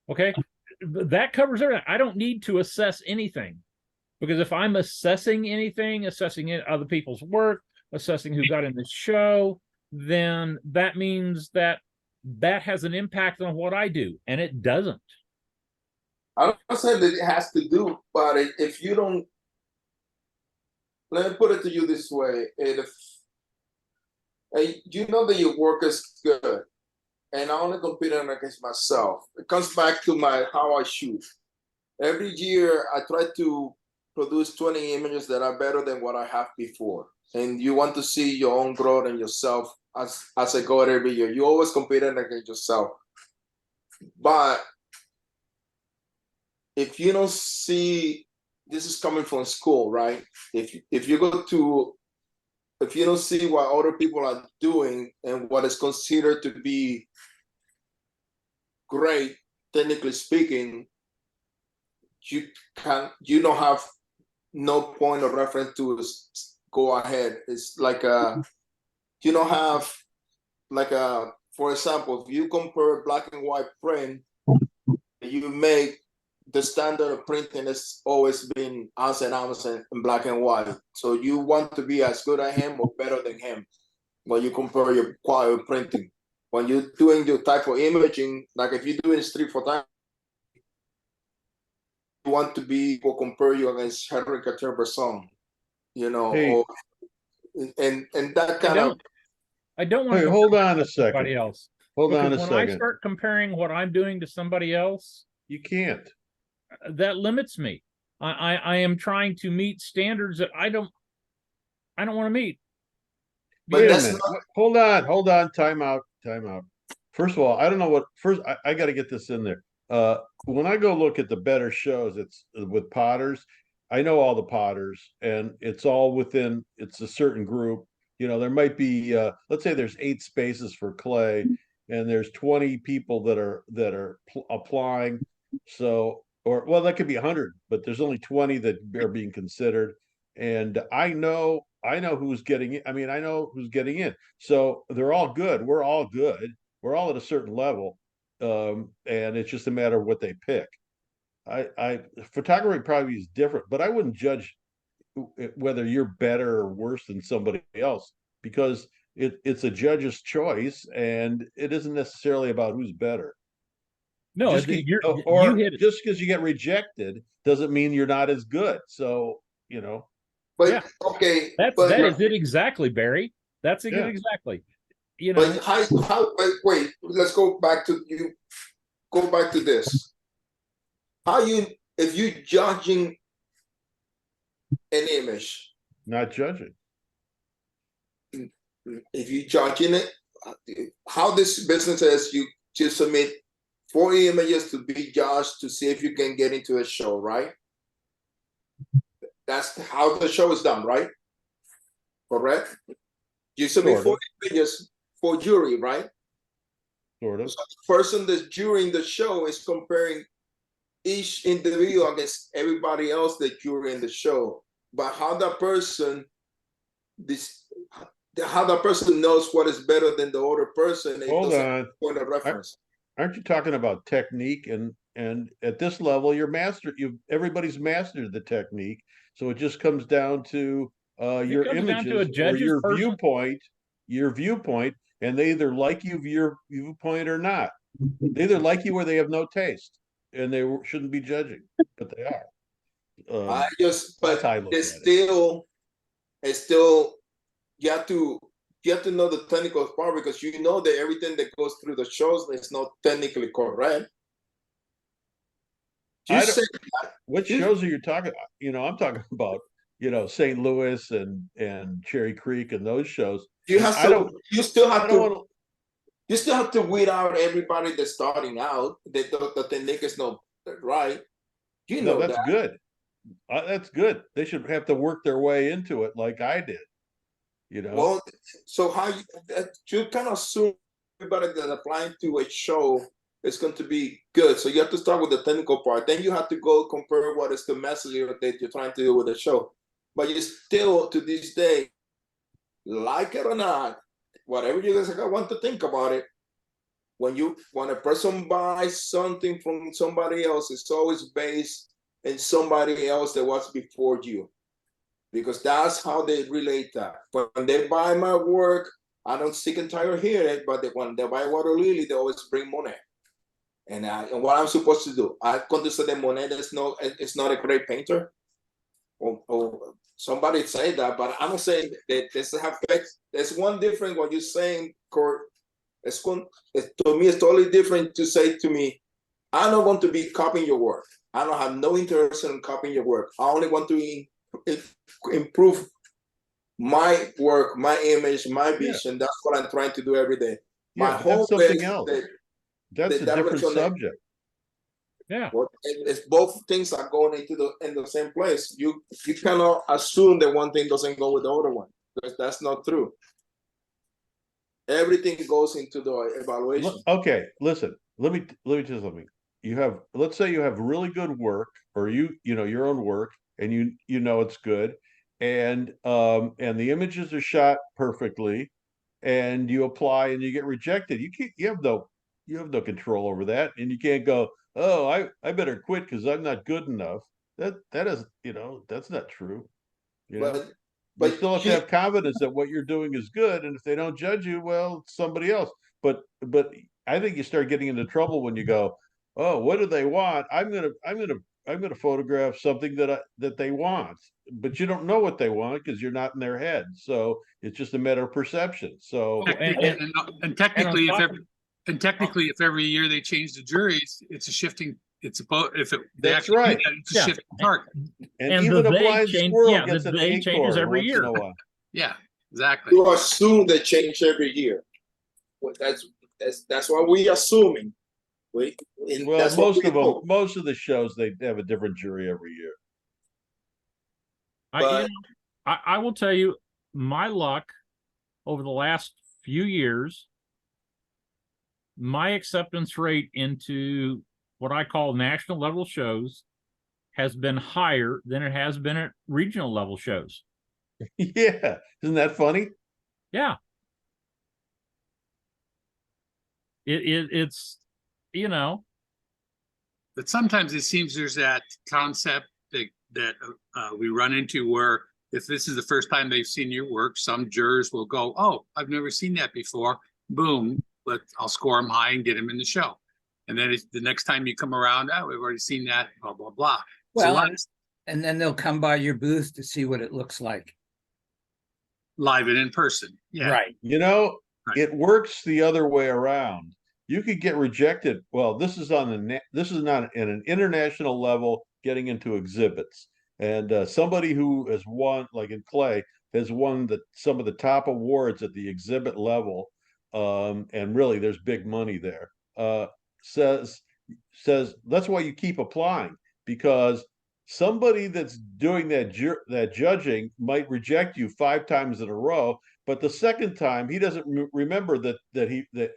Okay, that covers everything. I don't need to assess anything, because if I'm assessing anything, assessing other people's work, assessing who got in the show, then that means that has an impact on what I do, and it doesn't. I don't say that it has to do, but if you don't, let me put it to you this way: if you know that your work is good, and I only compete against myself, it comes back to how I shoot. Every year, I try to produce 20 images that are better than what I have before, and you want to see your own growth and yourself as I go every year. You always competing against yourself, but if you don't see, this is coming from school, right? If you don't see what other people are doing and what is considered to be great, technically speaking, you don't have no point of reference to go ahead. It's like you don't have for example, if you compare black and white print, you make the standard of printing has always been ounce and ounce in black and white. So you want to be as good as him or better than him when you compare your quality of printing. When you're doing your type of imaging, like if you're doing street photography, you want to be or compare you against Henry Cartier-Bresson, Hey. and that kind of. I don't want to hold on a second. Somebody else. Hold on a when second. I start comparing what I'm doing to somebody else, you can't. That limits me. I am trying to meet standards that I don't want to meet. Wait a minute. Hold on. Time out. first of all, I don't know what first I got to get this in there. When I go look at the better shows, it's with potters. I know all the potters, and it's all within. It's a certain group. You know, there might be. Let's say there's 8 spaces for clay, and there's 20 people that are applying. So, or well, that could be 100, but there's only 20 that are being considered. And I know who's getting in. I mean, I know who's getting in. So they're all good. We're all good. We're all at a certain level. And it's just a matter of what they pick. I photography probably is different, but I wouldn't judge whether you're better or worse than somebody else because it's a judge's choice and it isn't necessarily about who's better. No, Just you hit it. just because you get rejected doesn't mean you're not as good. So, you know. But Yeah. okay, That is it exactly, Barry. That's it Yeah. exactly. You know, but how wait, let's go back to you. Go back to this. How you if you judging an image, Not judging. if you judging it, how this business is, you just submit 4 images to be judged to see if you can get into a show, right? That's how the show is done, right? Correct? You submit Sort of. 4 images for jury, right? Sort of. So the person that's jurying the show is comparing each individual against everybody else that jurying the show. But how that person knows what is better than the other person, it Hold doesn't on. point of reference. Aren't you talking about technique and at this level everybody's mastered the technique, so it just comes down to your comes down to a images or judge's your personal- viewpoint, and they either like your viewpoint or not. They either like you or they have no taste, and they shouldn't be judging, but they are. But how I look it's at it. still you have to know the technical part because you know that everything that goes through the shows is not technically correct. What shows are you talking about? You know, I'm talking about, you know, St. Louis and Cherry Creek and those shows. You still have to weed out everybody that's starting out that the technique is not right. You know that's that. good. That's good. They should have to work their way into it like I did. You know. Well, so how you kind of assume everybody that's applying to a show is going to be good. So you have to start with the technical part. Then you have to go compare what is the message that you're trying to do with the show. But you still, to this day, like it or not, whatever you guys want to think about it, when a person buys something from somebody else, it's always based in somebody else that was before you. Because that's how they relate that. But when they buy my work, I don't sick and tired of hearing it, but when they buy Water Lily, they always bring Monet. And what I'm supposed to do, I consider that Monet is not a great painter. Or somebody say that, but I'm not saying that this have effects. There's one difference what you're saying, Kurt. To me, it's totally different to say to me, I don't want to be copying your work. I don't have no interest in copying your work. I only want to improve my work, my image, my vision. That's what I'm trying to do every day. My whole that's something else. That's a different subject. Yeah. Well, it's both things are going in the same place. You cannot assume that one thing doesn't go with the other one because that's not true. Everything goes into the evaluation. Okay, listen. Let me tell you something. Let's say you have really good work, or you know your own work, and you know it's good, and the images are shot perfectly, and you apply and you get rejected. You have no control over that, and you can't go, oh, I better quit because I'm not good enough. That is, you know, that's not true. You know, but you still have to have confidence that what you're doing is good, and if they don't judge you, well, it's somebody else. But I think you start getting into trouble when you go, oh, what do they want? I'm gonna photograph something that they want, but you don't know what they want because you're not in their head. So it's just a matter of perception. So and technically, if every year they change the juries, it's a shifting. It's about that's right. It's a shifting target. And even a blind squirrel gets an acorn every year. Yeah, exactly. You assume they change every year. Well, that's That's what we assuming. Well, That's what we hope. most of the shows, they have a different jury every year. But I will tell you, my luck over the last few years, my acceptance rate into what I call national level shows has been higher than it has been at regional level shows. Yeah, isn't that funny? Yeah. It's, you know, But sometimes it seems there's that concept that we run into where if this is the first time they've seen your work, some jurors will go, "Oh, I've never seen that before." Boom, I'll score them high and get them in the show. And then the next time you come around, oh, we've already seen that, blah blah blah. Well, and then they'll come by your booth to see what it looks like. Live and in person, yeah. Right. You know, Right. it works the other way around. You could get rejected. Well, this is this is not at an international level getting into exhibits. And somebody who has won, like in Clay, has won some of the top awards at the exhibit level, and really there's big money there. Says that's why you keep applying, because somebody that's doing that judging might reject you 5 times in a row, but the second time he doesn't remember that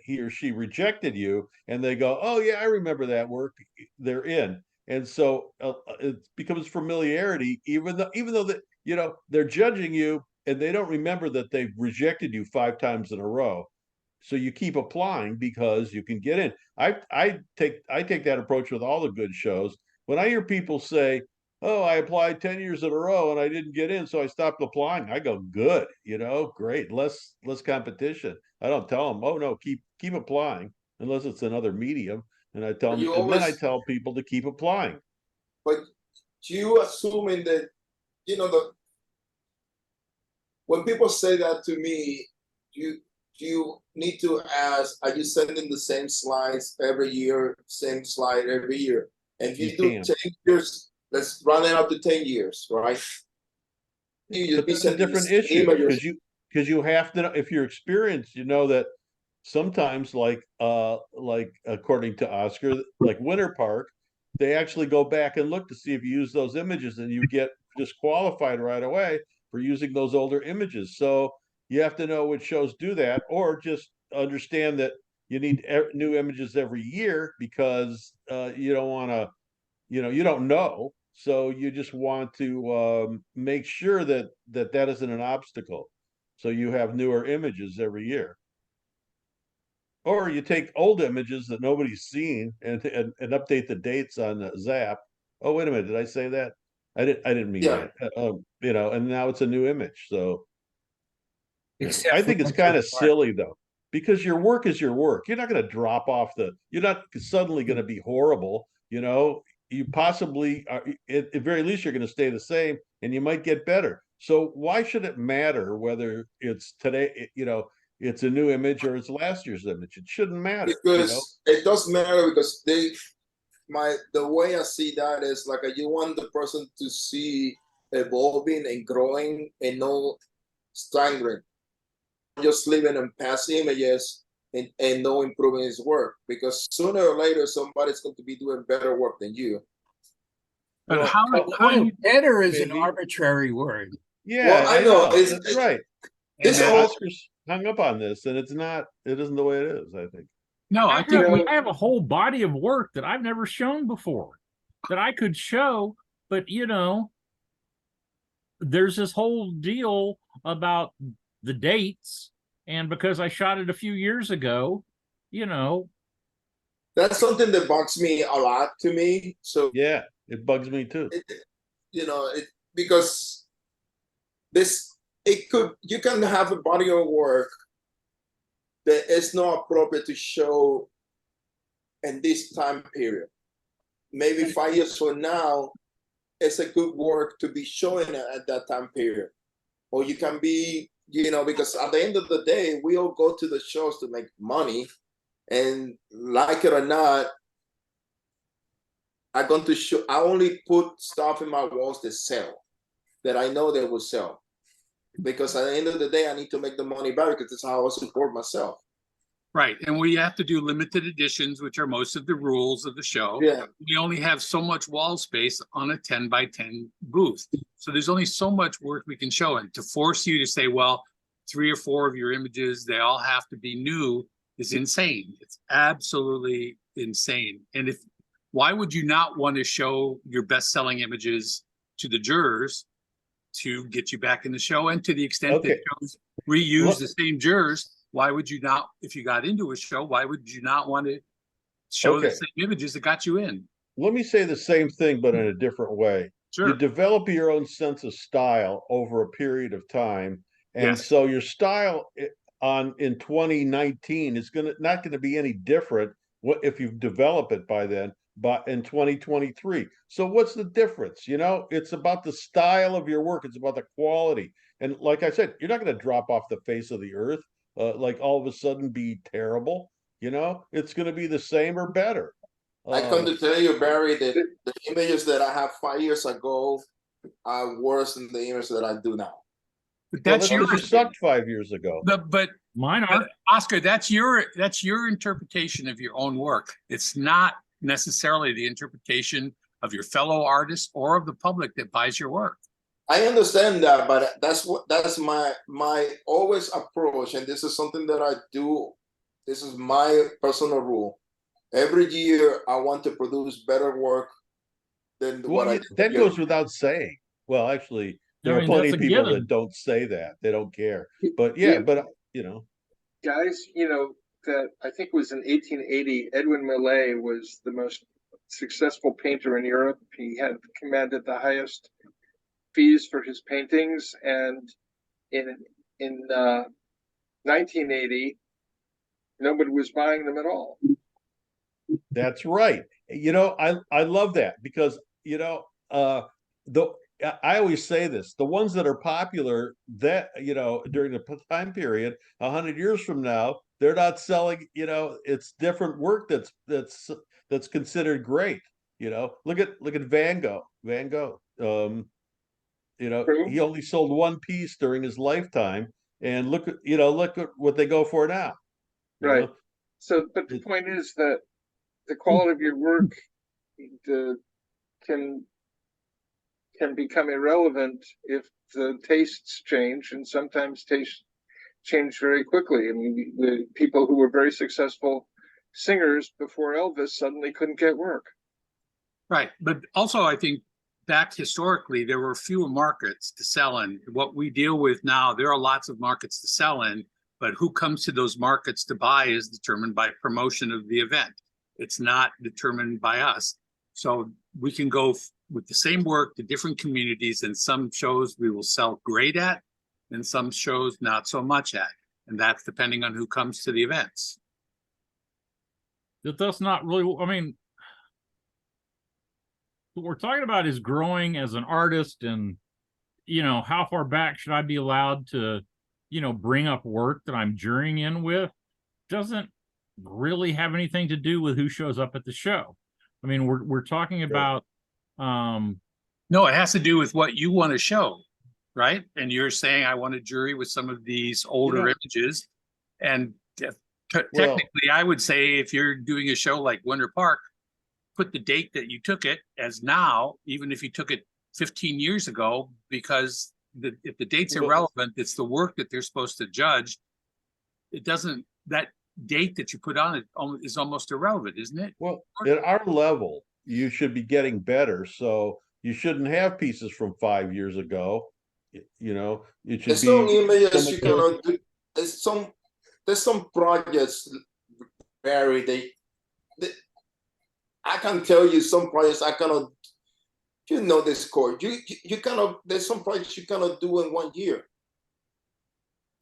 he or she rejected you, and they go, "Oh yeah, I remember that work." They're in, and so it becomes familiarity, even though that they're judging you and they don't remember that they've rejected you 5 times in a row. So you keep applying because you can get in. I take that approach with all the good shows. When I hear people say, "Oh, I applied 10 years in a row and I didn't get in, so I stopped applying," I go, "Good, great, less competition." I don't tell them, "Oh no, keep applying," unless it's another medium. And I tell them, then I tell people to keep applying. But you assuming that when people say that to me, you need to ask, are you sending the same slides every year, same slide every year? And if you do 10 years, let's run it up to 10 years, right? But that's a different issue, because you have to know, if you're experienced, you know that sometimes, like according to Oscar, like Winter Park, they actually go back and look to see if you use those images, and you get disqualified right away for using those older images. So you have to know which shows do that, or just understand that you need new images every year, because you don't want to, you don't know. So you just want to make sure that isn't an obstacle. So you have newer images every year. Or you take old images that nobody's seen and update the dates on Zap. Oh, wait a minute, did I say that? I didn't mean that. And now it's a new image. So Except I for think it's Winter kind of Park. silly though, because your work is your work. You're not going to drop off you're not suddenly going to be horrible. You possibly are, at very least you're going to stay the same, and you might get better. So why should it matter whether it's today, it's a new image or it's last year's image? It shouldn't matter. Because it does matter, because the way I see that is like you want the person to see evolving and growing and no staggering, just leaving and pass images and no improving his work, because sooner or later somebody's going to be doing better work than you. But how better is an arbitrary word. Yeah, well, I know. That's right. This Oscar's hung up on this, and it isn't the way it is, I think. No, I think I have a whole body of work that I've never shown before that I could show, but there's this whole deal about the dates, and because I shot it a few years ago, that's something that bugs me a lot to me. So yeah, it bugs me too. Because you can have a body of work that is not appropriate to show in this time period. Maybe 5 years from now, it's a good work to be showing at that time period. Or you can be, because at the end of the day, we all go to the shows to make money, and like it or not, I only put stuff in my walls that sell, that I know they will sell. Because at the end of the day, I need to make the money back, because that's how I support myself. Right, and we have to do limited editions, which are most of the rules of the show. Yeah. We only have so much wall space on a 10 by 10 booth. So there's only so much work we can show. And to force you to say, well, 3 or 4 of your images, they all have to be new is insane. It's absolutely insane. And why would you not want to show your best-selling images to the jurors to get you back in the show? And to the extent that shows reuse the same jurors, why would you not, if you got into a show, why would you not want to show the same images that got you in? Let me say the same thing, but in a different way. Sure. You develop your own sense of style over a period of time. And Yes. so your style in 2019 is not going to be any different if you develop it by then, but in 2023. So what's the difference? You know, it's about the style of your work. It's about the quality. And like I said, you're not going to drop off the face of the earth, like all of a sudden be terrible. You know, it's going to be the same or better. I come to tell you, Barry, that the images that I have 5 years ago are worse than the images that I do now. But that's well, your you sucked 5 years ago. but Mine are. Oscar, that's your interpretation of your own work. It's not necessarily the interpretation of your fellow artists or of the public that buys your work. I understand that, but that's my always approach, and this is something that I do. This is my personal rule. Every year, I want to produce better work than what I did. That goes without saying. Well, actually, there are plenty of people that don't say that. They don't care. But yeah, but you know, guys, you know that I think it was in 1880. Edwin Millais was the most successful painter in Europe. He had commanded the highest fees for his paintings, and in 1980, nobody was buying them at all. That's right. You know, I love that because, you know, I always say this, the ones that are popular that, you know, during the time period, 100 years from now, they're not selling, you know, it's different work that's considered great. You know, look at Van Gogh. You know, he only sold one piece during his lifetime, and look at what they go for now. Right. So, but the point is that the quality of your work can become irrelevant if the tastes change, and sometimes tastes change very quickly. I mean, the people who were very successful singers before Elvis suddenly couldn't get work. Right, but also I think back historically, there were fewer markets to sell in. What we deal with now, there are lots of markets to sell in, but who comes to those markets to buy is determined by promotion of the event. It's not determined by us. So we can go with the same work to different communities, and some shows we will sell great at, and some shows not so much at. And that's depending on who comes to the events. That's not really, I mean, what we're talking about is growing as an artist, and, you know, how far back should I be allowed to, you know, bring up work that I'm jurying in with doesn't really have anything to do with who shows up at the show. I mean, we're talking about no, it has to do with what you want to show, right? And you're saying I want a jury with some of these older images, and technically I would say if you're doing a show like Winter Park, put the date that you took it as now, even if you took it 15 years ago, because if the date's irrelevant, it's the work that they're supposed to judge. It doesn't, that date that you put on it is almost irrelevant, isn't it? Well, at our level, you should be getting better. So you shouldn't have pieces from 5 years ago. You know, it should there's some images you cannot do. There's some projects, Barry, I can tell you some projects I cannot, you know this court. You cannot, there's some projects you cannot do in 1 year.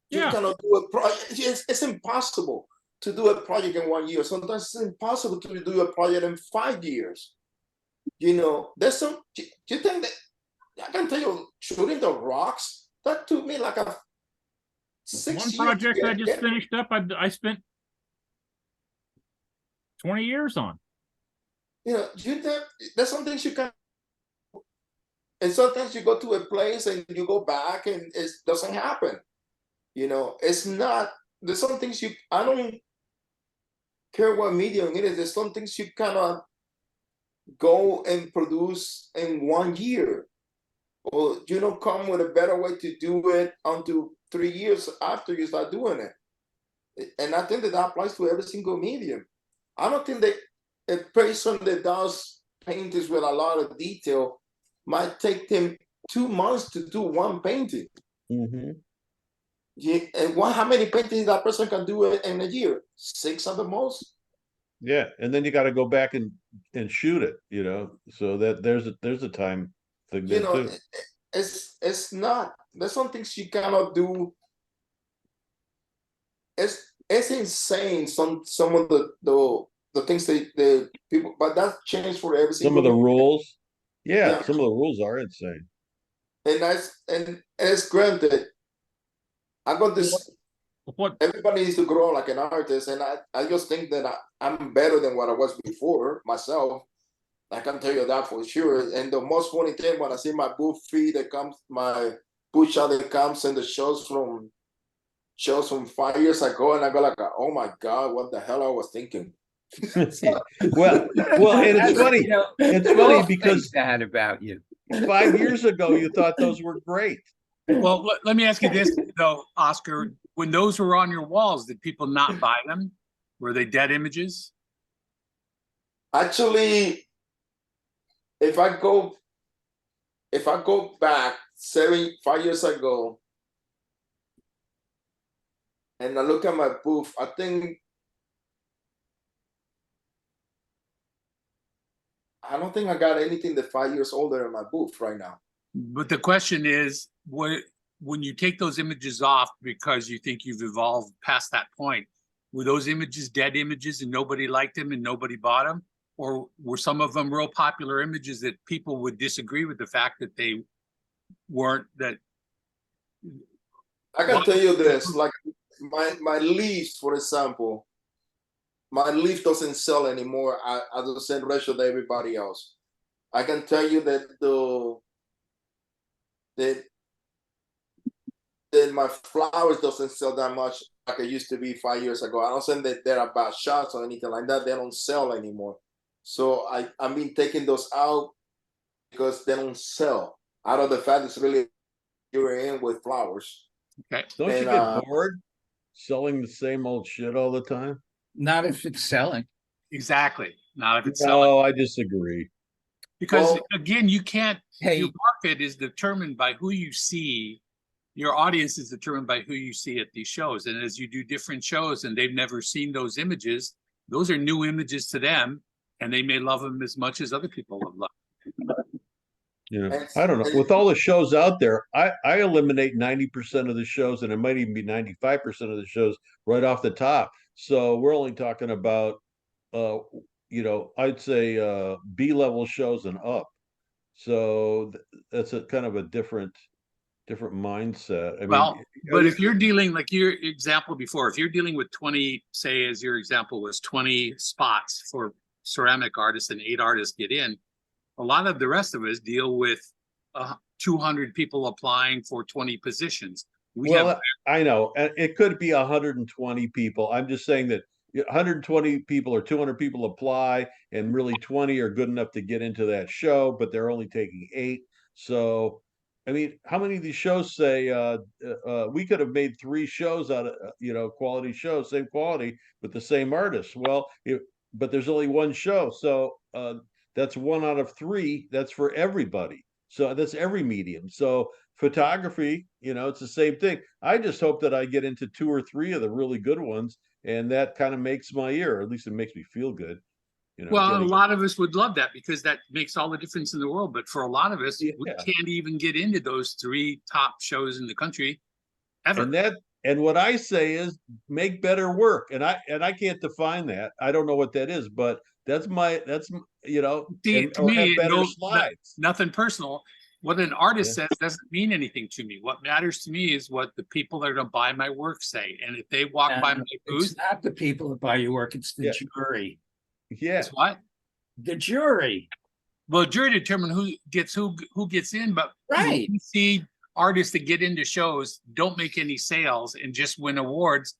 You cannot do a project. It's impossible to do a project in 1 year. Sometimes it's impossible to do a project in 5 years. You know, there's some, you think that, I can tell you, shooting the rocks, that took me like a 6 years. One project I just finished up, I spent 20 years on. You know, there's some things you can, and sometimes you go to a place and you go back and it doesn't happen. You know, it's not, there's some things I don't care what medium it is. There's some things you cannot go and produce in 1 year, or you don't come with a better way to do it until 3 years after you start doing it. And I think that applies to every single medium. I don't think that a person that does paintings with a lot of detail might take them 2 months to do one painting. Mm-hmm. Yeah, and how many paintings that person can do in a year? 6 at the most. Yeah, and then you got to go back and shoot it, so that there's a time thing You there know, too. it's not. There's some things you cannot do. It's insane. Some of the things the people, but that's changed for every Some single. of the rules, Yeah. some of the rules are insane. And it's granted. I got this. What Everybody needs to grow like an artist, and I just think that I'm better than what I was before myself. I can tell you that for sure. And the most funny thing when I see my booth fee that comes, my booth shot that comes in the shows from 5 years ago, and I go like, oh my God, what the hell I was thinking. well, and it's funny. It's funny because that about you. 5 years ago you thought those were great. Well, let me ask you this though, Oscar. When those were on your walls, did people not buy them? Were they dead images? Actually, if I go back 5 years ago and I look at my booth, I don't think I got anything that's 5 years older in my booth right now. But the question is, when you take those images off because you think you've evolved past that point, were those images dead images and nobody liked them and nobody bought them? Or were some of them real popular images that people would disagree with the fact that they weren't that? I can tell you this, like my leaves, for example, my leaf doesn't sell anymore at the same ratio that everybody else. I can tell you that that my flowers doesn't sell that much like it used to be 5 years ago. I don't say that they're bad shots or anything like that. They don't sell anymore. So I've been taking those out because they don't sell. Out of the fact it's really you're in with flowers. Okay. Don't you get bored selling the same old shit all the time? Not if it's selling. Exactly. Not if it's No, selling. I disagree. Because Well, again, you can't, Hey. your market is determined by who you see. Your audience is determined by who you see at these shows. And as you do different shows and they've never seen those images, those are new images to them, and they may love them as much as other people have loved. I don't know. With all the shows out there, I eliminate 90% of the shows, and it might even be 95% of the shows right off the top. So we're only talking about I'd say B-level shows and up. So that's a kind of a different mindset. I Well, mean, but if you're dealing, like your example before, if you're dealing with 20, say as your example was 20 spots for ceramic artists and 8 artists get in, a lot of the rest of us deal with 200 people applying for 20 positions. I know, and it could be 120 people. I'm just saying that 120 people or 200 people apply, and really 20 are good enough to get into that show, but they're only taking 8. So, I mean, how many of these shows say we could have made 3 shows out of quality shows, same quality with the same artists? Well, but there's only one show, so that's 1 out of 3. That's for everybody. So that's every medium. So photography, it's the same thing. I just hope that I get into 2 or 3 of the really good ones, and that kind of makes my year, or at least it makes me feel good. Well, a lot of us would love that because that makes all the difference in the world. But for a lot of us, we can't even get into those 3 top shows in the country ever. And what I say is make better work. And I can't define that. I don't know what that is, but that's See, to me, slides. Nothing personal. What an artist says doesn't mean anything to me. What matters to me is what the people that are going to buy my work say. And if they walk by my booth, it's not the people that buy your work; it's the jury. Yeah, it's what? The jury. Well, jury determine who gets in, but right. You see artists that get into shows don't make any sales and just win awards.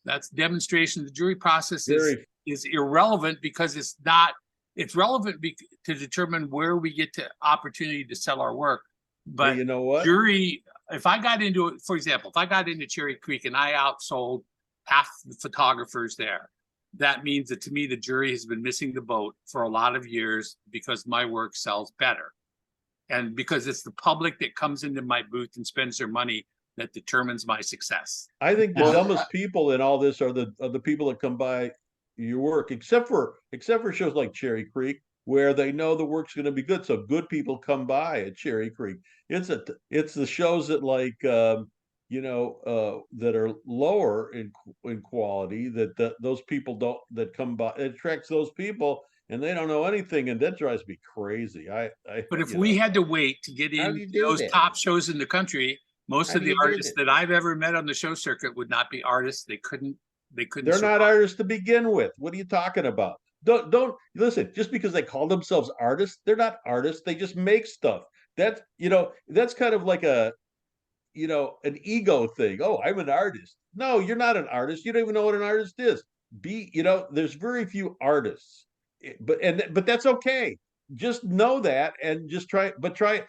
That's demonstration. The jury process is is irrelevant because it's not, it's relevant to determine where we get to opportunity to sell our work. But But you know what? jury, if I got into it, for example, if I got into Cherry Creek and I outsold half the photographers there, that means that to me, the jury has been missing the boat for a lot of years because my work sells better. And because it's the public that comes into my booth and spends their money that determines my success. I think the Well, dumbest people in all this are the people that come by your work, except for shows like Cherry Creek, where they know the work's going to be good. So good people come by at Cherry Creek. It's the shows that that are lower in quality that those people don't that come by. It attracts those people, and they don't know anything, and that drives me crazy. But if we had to wait to get How in do you do those that? top shows in the country, most How of do the you do artists that? that I've ever met on the show circuit would not be artists. They couldn't. They're not survive. artists to begin with. What are you talking about? Don't listen. Just because they call themselves artists, they're not artists. They just make stuff. That's kind of like an ego thing. Oh, I'm an artist. No, you're not an artist. You don't even know what an artist is. There's very few artists, but that's okay. Just know that and just try. But try.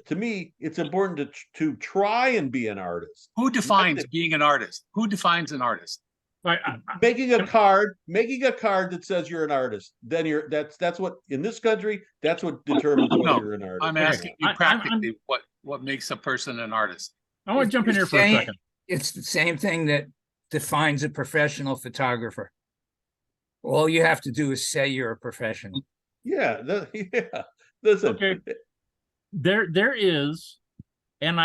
To me, it's important to try and be an artist. Who defines being an artist? Who defines an artist? Making a card that says you're an artist, then that's what in this country, that's what determines No, whether you're an artist. I'm asking you practically what makes a person an artist. I want to jump in here for a second. It's the same thing that defines a professional photographer. All you have to do is say you're a professional. Yeah, listen. Okay. There is, and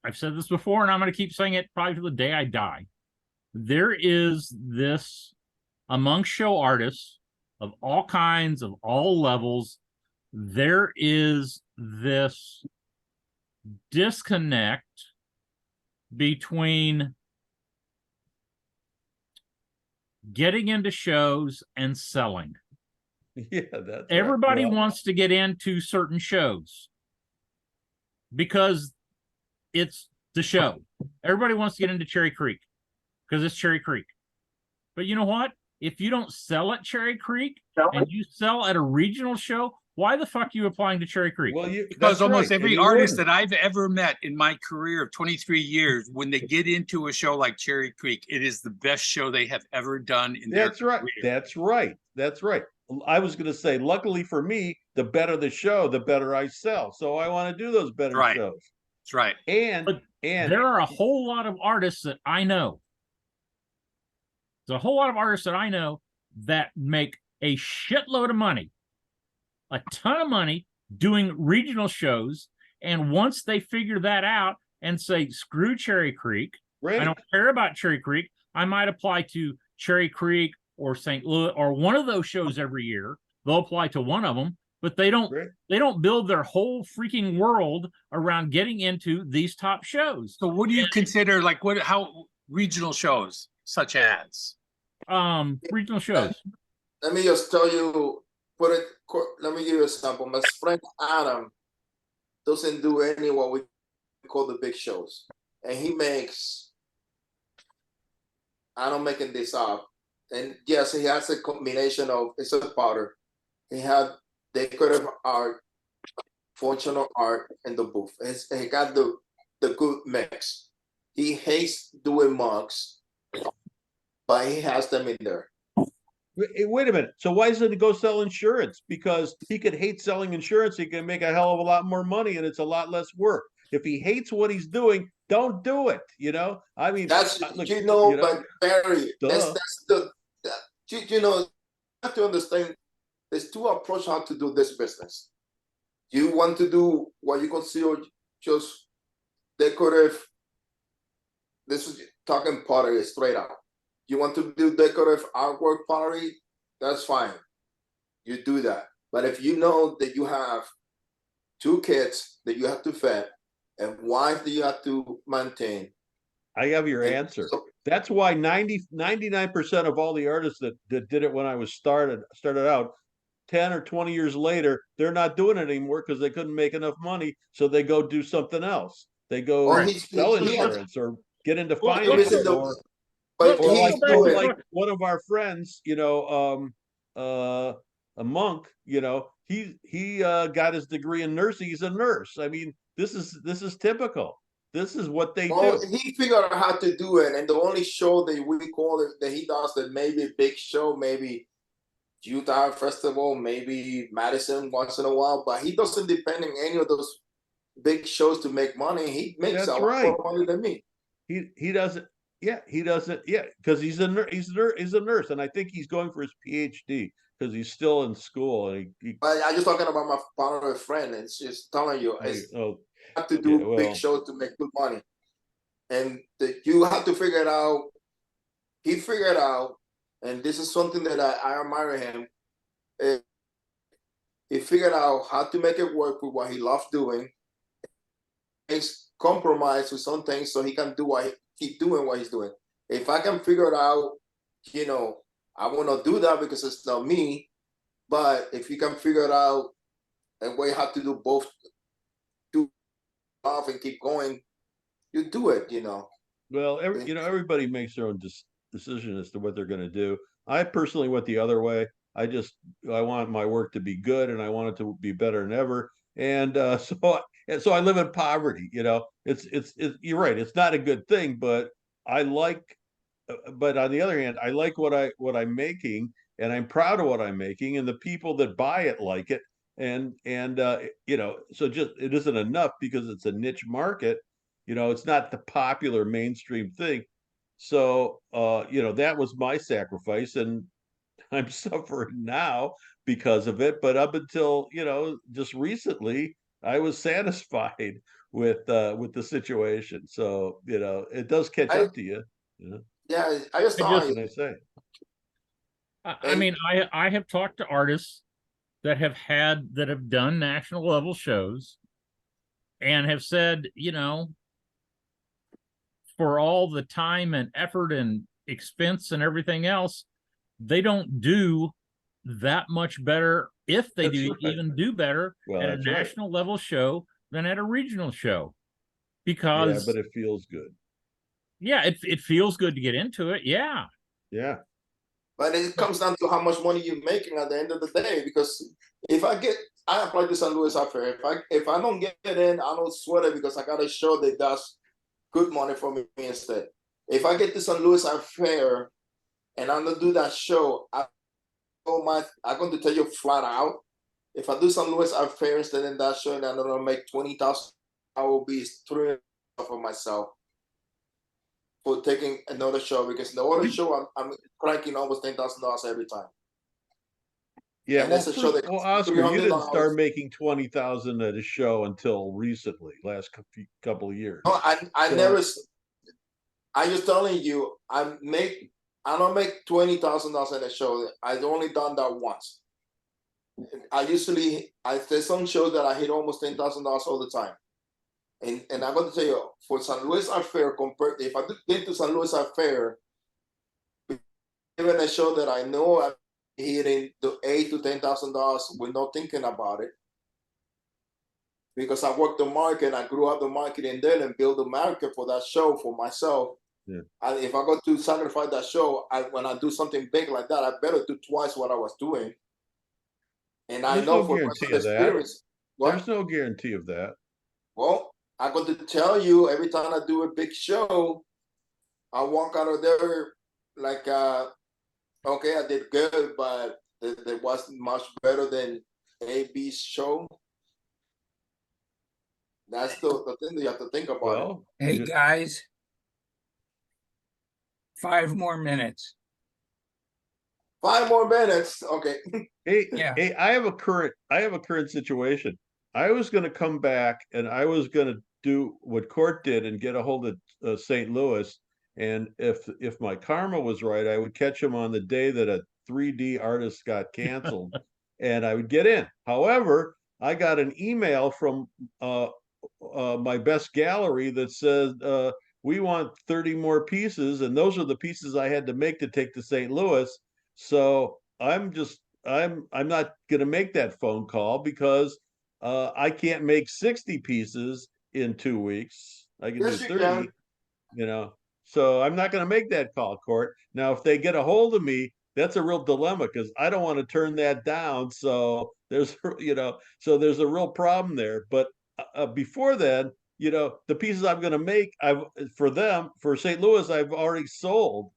I've said this before, and I'm going to keep saying it probably to the day I die. There is this among show artists of all kinds, of all levels, there is this disconnect between getting into shows and selling. Yeah, that's everybody right. wants to get into certain shows because it's the show. Everybody wants to get into Cherry Creek because it's Cherry Creek. But you know what? If you don't sell at Cherry Creek and you sell at a regional show, why the fuck are you applying to Cherry Creek? Well, because almost every artist that I've ever met in my career of 23 years, when they get into a show like Cherry Creek, it is the best show they have ever done in their career. That's right. I was going to say, luckily for me, the better the show, the better I sell. So I want to do those better shows. That's right. And there are a whole lot of artists that I know. There's a whole lot of artists that I know that make a shitload of money, a ton of money doing regional shows. And once they figure that out and say, screw Cherry Creek, I don't care about Cherry Creek, I might apply to Cherry Creek or St. Louis or one of those shows every year. They'll apply to one of them, but they don't build their whole freaking world around getting into these top shows. So what do you consider how regional shows such as regional shows? Let me just tell you, let me give you a sample. My friend Adam doesn't do any what we call the big shows. And he makes, I'm making this up. And yes, he has a combination of, it's a potter. He had decorative art, functional art in the booth. He got the good mix. He hates doing mugs, but he has them in there. Wait a minute. So why doesn't he go sell insurance? Because he could hate selling insurance. He can make a hell of a lot more money and it's a lot less work. If he hates what he's doing, don't do it. I mean, that's, but Barry, you have to understand there's two approaches how to do this business. You want to do what you consider just decorative. This is talking pottery straight out. You want to do decorative artwork pottery, that's fine. You do that. But if you know that you have 2 kids that you have to feed and wife that you have to maintain. I have your answer. That's why 99% of all the artists that did it when I was started out, 10 or 20 years later, they're not doing it anymore because they couldn't make enough money. So they go do something else. They go sell insurance or get into finance. But Well, Or he's like, go back or to doing. like one of our friends, a monk, he got his degree in nursing. He's a nurse. I mean, this is typical. This is what they Well, do. he figured out how to do it, and the only show that we call it that he does that maybe a big show, maybe Utah Festival, maybe Madison once in a while, but he doesn't depend on any of those big shows to make money. He makes a That's lot right. more money than me. He doesn't. Yeah, he doesn't. Yeah, because he's a nurse. He's a nurse, and I think he's going for his PhD because he's still in school. And But I'm just talking about my father and friend. It's just telling you, it's oh, have to okay. do big Well, shows to make good money, and you have to figure it out. He figured out, and this is something that I admire him. eh, He figured out how to make it work with what he loves doing. He's compromised with some things so he can do what keep doing what he's doing. If I can figure it out, I want to do that because it's not me. But if you can figure it out and way how to do both, do off and keep going, you do it. well, everybody makes their own decision as to what they're going to do. I personally went the other way. I want my work to be good, and I want it to be better than ever. And so I live in poverty. It's you're right. It's not a good thing, but I like. But on the other hand, I like what I'm making, and I'm proud of what I'm making, and the people that buy it like it. And so just it isn't enough because it's a niche market. It's not the popular mainstream thing. So that was my sacrifice, and I'm suffering now because of it. But up until just recently, I was satisfied with the situation. So it does catch I up to you. You know, Yeah, I just I thought just, what can I say? I mean, I have talked to artists that have done national level shows and have said, for all the time and effort and expense and everything else, they don't do that much better, if they That's do right. even do better Well, at a that's right. national level show than at a regional show. Yeah, Because but it feels good. it feels good to get into it. Yeah. Yeah. But it comes down to how much money you're making at the end of the day. Because I applied to St. Louis Art Fair. If I don't get in, I don't sweat it because I got a show that does good money for me instead. If I get to St. Louis Art Fair and I'm gonna do that show, I'm going to tell you flat out. If I do St. Louis Art Fair instead of that show, and I'm gonna make 20,000, I will be thrilled for myself for taking another show because the other show I'm cranking almost $10,000 every time. Yeah. And Well, that's a show that well, costs Oscar, you didn't start $300. making 20,000 at a show until recently, last couple of years. No, I So never. I just telling you, I don't make $20,000 at a show. I've only done that once. There's some shows that I hit almost $10,000 all the time. And I'm going to tell you, for St. Louis Art Fair, compared if I get to St. Louis Art Fair, even a show that I know I'm hitting the $8,000 to $10,000 with not thinking about it, because I worked the market, I grew up the marketing there and built the market for that show for myself. yeah. And if I got to sacrifice that show, when I do something big like that, I better do twice what I was doing. And I There's know no for guarantee personal of that. experience. What? There's no guarantee of that. Well, I got to tell you, every time I do a big show, I walk out of there like, okay, I did good, but it was much better than AB's show. That's the thing that you have to think about. Well, Hey, guys. 5 more minutes. 5 more minutes. Okay. hey, Yeah. hey, I have a current situation. I was going to come back and I was going to do what Court did and get a hold of St. Louis. And if my karma was right, I would catch him on the day that a 3D artist got canceled, and I would get in. However, I got an email from my best gallery that says we want 30 more pieces, and those are the pieces I had to make to take to St. Louis. So I'm not going to make that phone call because I can't make 60 pieces in 2 weeks. I can Yes, do you 30, can. you know. So I'm not going to make that call, Court. Now, if they get a hold of me, that's a real dilemma because I don't want to turn that down. So there's, so there's a real problem there. But before then, the pieces I'm going to make, for St. Louis, I've already sold,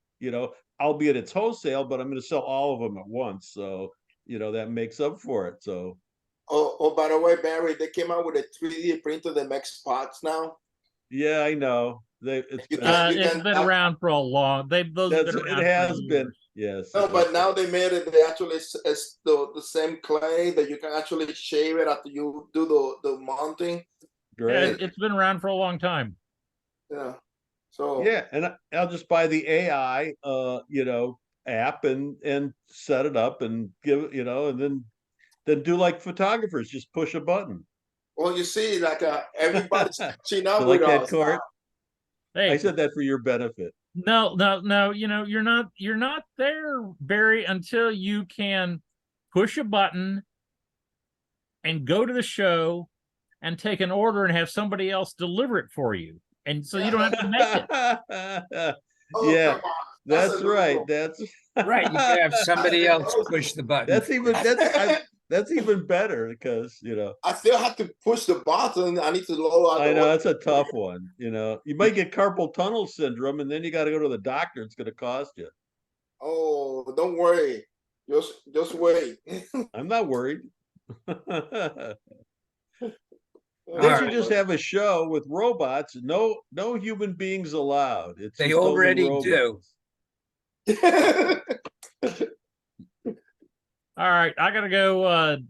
albeit it's wholesale, but I'm going to sell all of them at once. So, that makes up for it. So, Oh, by the way, Barry, they came out with a 3D printer that makes spots now. yeah, I know. You Been, can- It's been around for a long. Those have that's, been it around. has for been. years. Yes. No, but now they made it. They actually it's the same clay that you can actually shave it after you do the mounting. Yeah, Great. it's been around for a long time. Yeah. So Yeah, and I'll just buy the AI, app and set it up and give, and then do like photographers, just push a button. well, you see, like everybody's catching up You with like that, us. Court? Hey, I said that for your benefit. no, you're not there, Barry, until you can push a button and go to the show and take an order and have somebody else deliver it for you. And so you don't have to make it. Oh, Yeah, come on. that's a right. no-no. That's Right, you could have somebody else push the button. that's even better because I still have to push the button. I need to lower out I the know order. it's a tough one. You might get carpal tunnel syndrome, and then you got to go to the doctor. It's going to cost you. Oh, don't worry. Just wait. I'm not worried. All They right. should just have a show with robots. No human beings allowed. It's They just only already do. robots. All right, I gotta go. I'm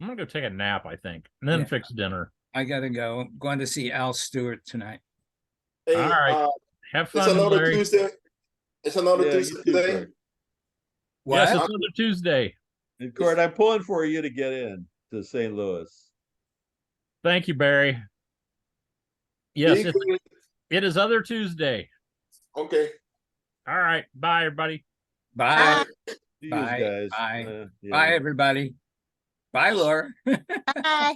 gonna go take a nap, I think, and then Yeah. fix dinner. I gotta go. I'm going to see Al Stewart tonight. Hey, All right. Have it's fun, another Larry. Tuesday. It's another Yeah, you Tuesday too, today. Court. Yes, What? it's another Tuesday. And Court, I'm pulling for you to get in to St. Louis. Thank you, Barry. Yes, Be good. it is other Tuesday. Okay. All right. Bye, everybody. Bye. See you Bye. guys. Bye. Yeah. Bye, everybody. Bye, Laura. Bye.